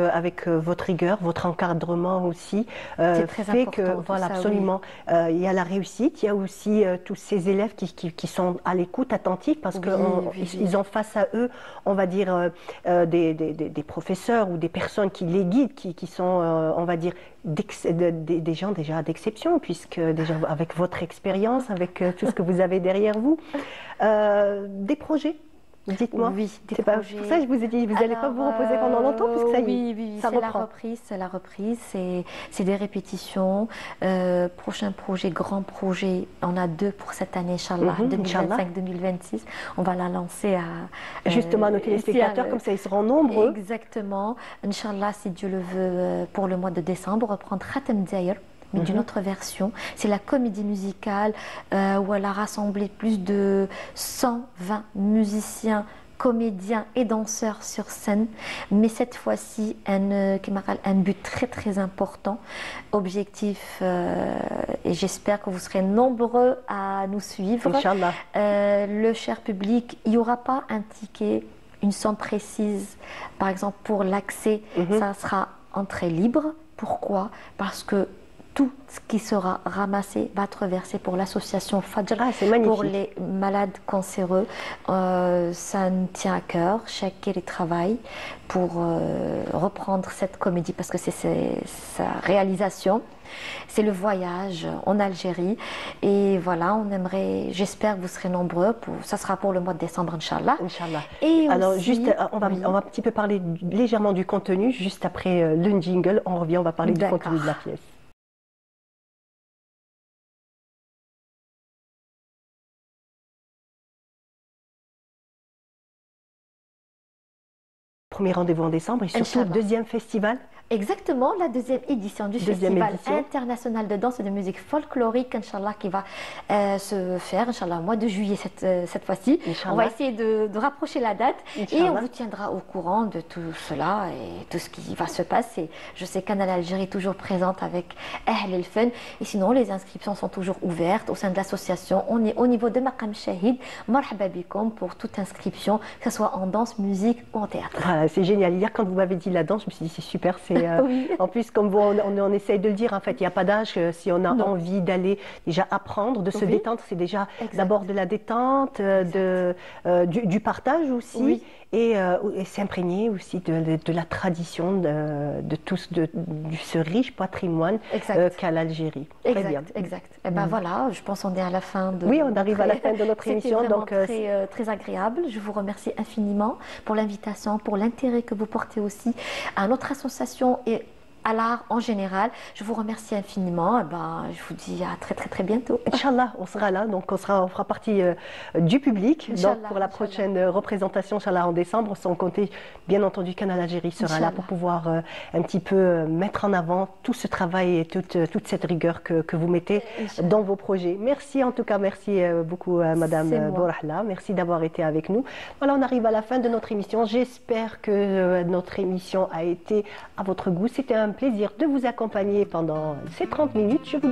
votre rigueur, votre encadrement aussi, fait que, voilà, ça, absolument, il y a la réussite, il y a aussi tous ces élèves qui sont à l'écoute, attentifs, parce qu'ils ont face à eux, on va dire, des professeurs ou des personnes qui les guident, qui sont, on va dire, des gens déjà d'exception, puisque déjà avec votre expérience, avec tout ce que vous avez derrière vous, des projets. Dites-moi. Oui, c'est pas pour ça que je vous ai dit, vous n'allez pas vous reposer pendant longtemps, puisque ça y est, ça reprend. C'est la reprise, c'est des répétitions. Prochain projet, grand projet, on a 2 pour cette année, Inch'Allah, 2025-2026. On va la lancer à... justement à nos téléspectateurs, comme ça ils seront nombreux. Exactement. Inch'Allah, si Dieu le veut, pour le mois de décembre, reprendre Khatem Daïr, mais d'une autre version. C'est la comédie musicale où elle a rassemblé plus de 120 musiciens, comédiens et danseurs sur scène, mais cette fois-ci un but très très important, objectif, et j'espère que vous serez nombreux à nous suivre. Inch'Allah. Le cher public, il n'y aura pas un ticket, une somme précise, par exemple pour l'accès, ça sera entrée libre. Pourquoi? Parce que tout ce qui sera ramassé va être versé pour l'association Fajr, pour les malades cancéreux. Ça nous tient à cœur. Shakir y travaille pour reprendre cette comédie parce que c'est sa réalisation. C'est le voyage en Algérie. Et voilà, j'espère que vous serez nombreux. Ça sera pour le mois de décembre, Inch'Allah. Inch'Allah. Et alors, aussi, juste, on va un petit peu parler légèrement du contenu. Juste après le jingle, on revient, on va parler du contenu de la pièce. Premier rendez-vous en décembre et surtout le deuxième festival. Exactement, la deuxième édition du Festival international de danse et de musique folklorique, Inch'Allah, qui va se faire, Inch'Allah, au mois de juillet cette fois-ci. On va essayer de rapprocher la date et on vous tiendra au courant de tout cela et tout ce qui va se passer. Je sais qu'Canal Algérie est toujours présente avec Ahl El Fun et sinon les inscriptions sont toujours ouvertes au sein de l'association. On est au niveau de Maqam Shahid, marhaba bikom pour toute inscription, que ce soit en danse, musique ou en théâtre. Voilà, C'est génial. Hier, quand vous m'avez dit la danse, je me suis dit c'est super. Oui. En plus, comme on essaye de le dire, en fait, il n'y a pas d'âge. Si on a envie d'aller déjà apprendre, de se détendre, c'est déjà d'abord de la détente, du partage aussi, et s'imprégner aussi de la tradition de ce riche patrimoine qu'a l'Algérie. Très bien. Exact. Et ben voilà, je pense qu'on est à la fin de. Oui, on arrive à la fin de notre émission. C'était vraiment très agréable. Je vous remercie infiniment pour l'invitation, pour l'intérêt que vous portez aussi à notre association et à l'art en général. Je vous remercie infiniment. Je vous dis à très bientôt. Inch'Allah, on sera là, donc on fera partie du public donc pour la prochaine représentation, Inch'Allah, en décembre, sans compter, bien entendu, Canal Algérie sera là pour pouvoir un petit peu mettre en avant tout ce travail et toute cette rigueur que vous mettez dans vos projets. Merci en tout cas, merci beaucoup Madame Bourahla, merci d'avoir été avec nous. Voilà, on arrive à la fin de notre émission. J'espère que notre émission a été à votre goût. C'était un plaisir de vous accompagner pendant ces 30 minutes. Je vous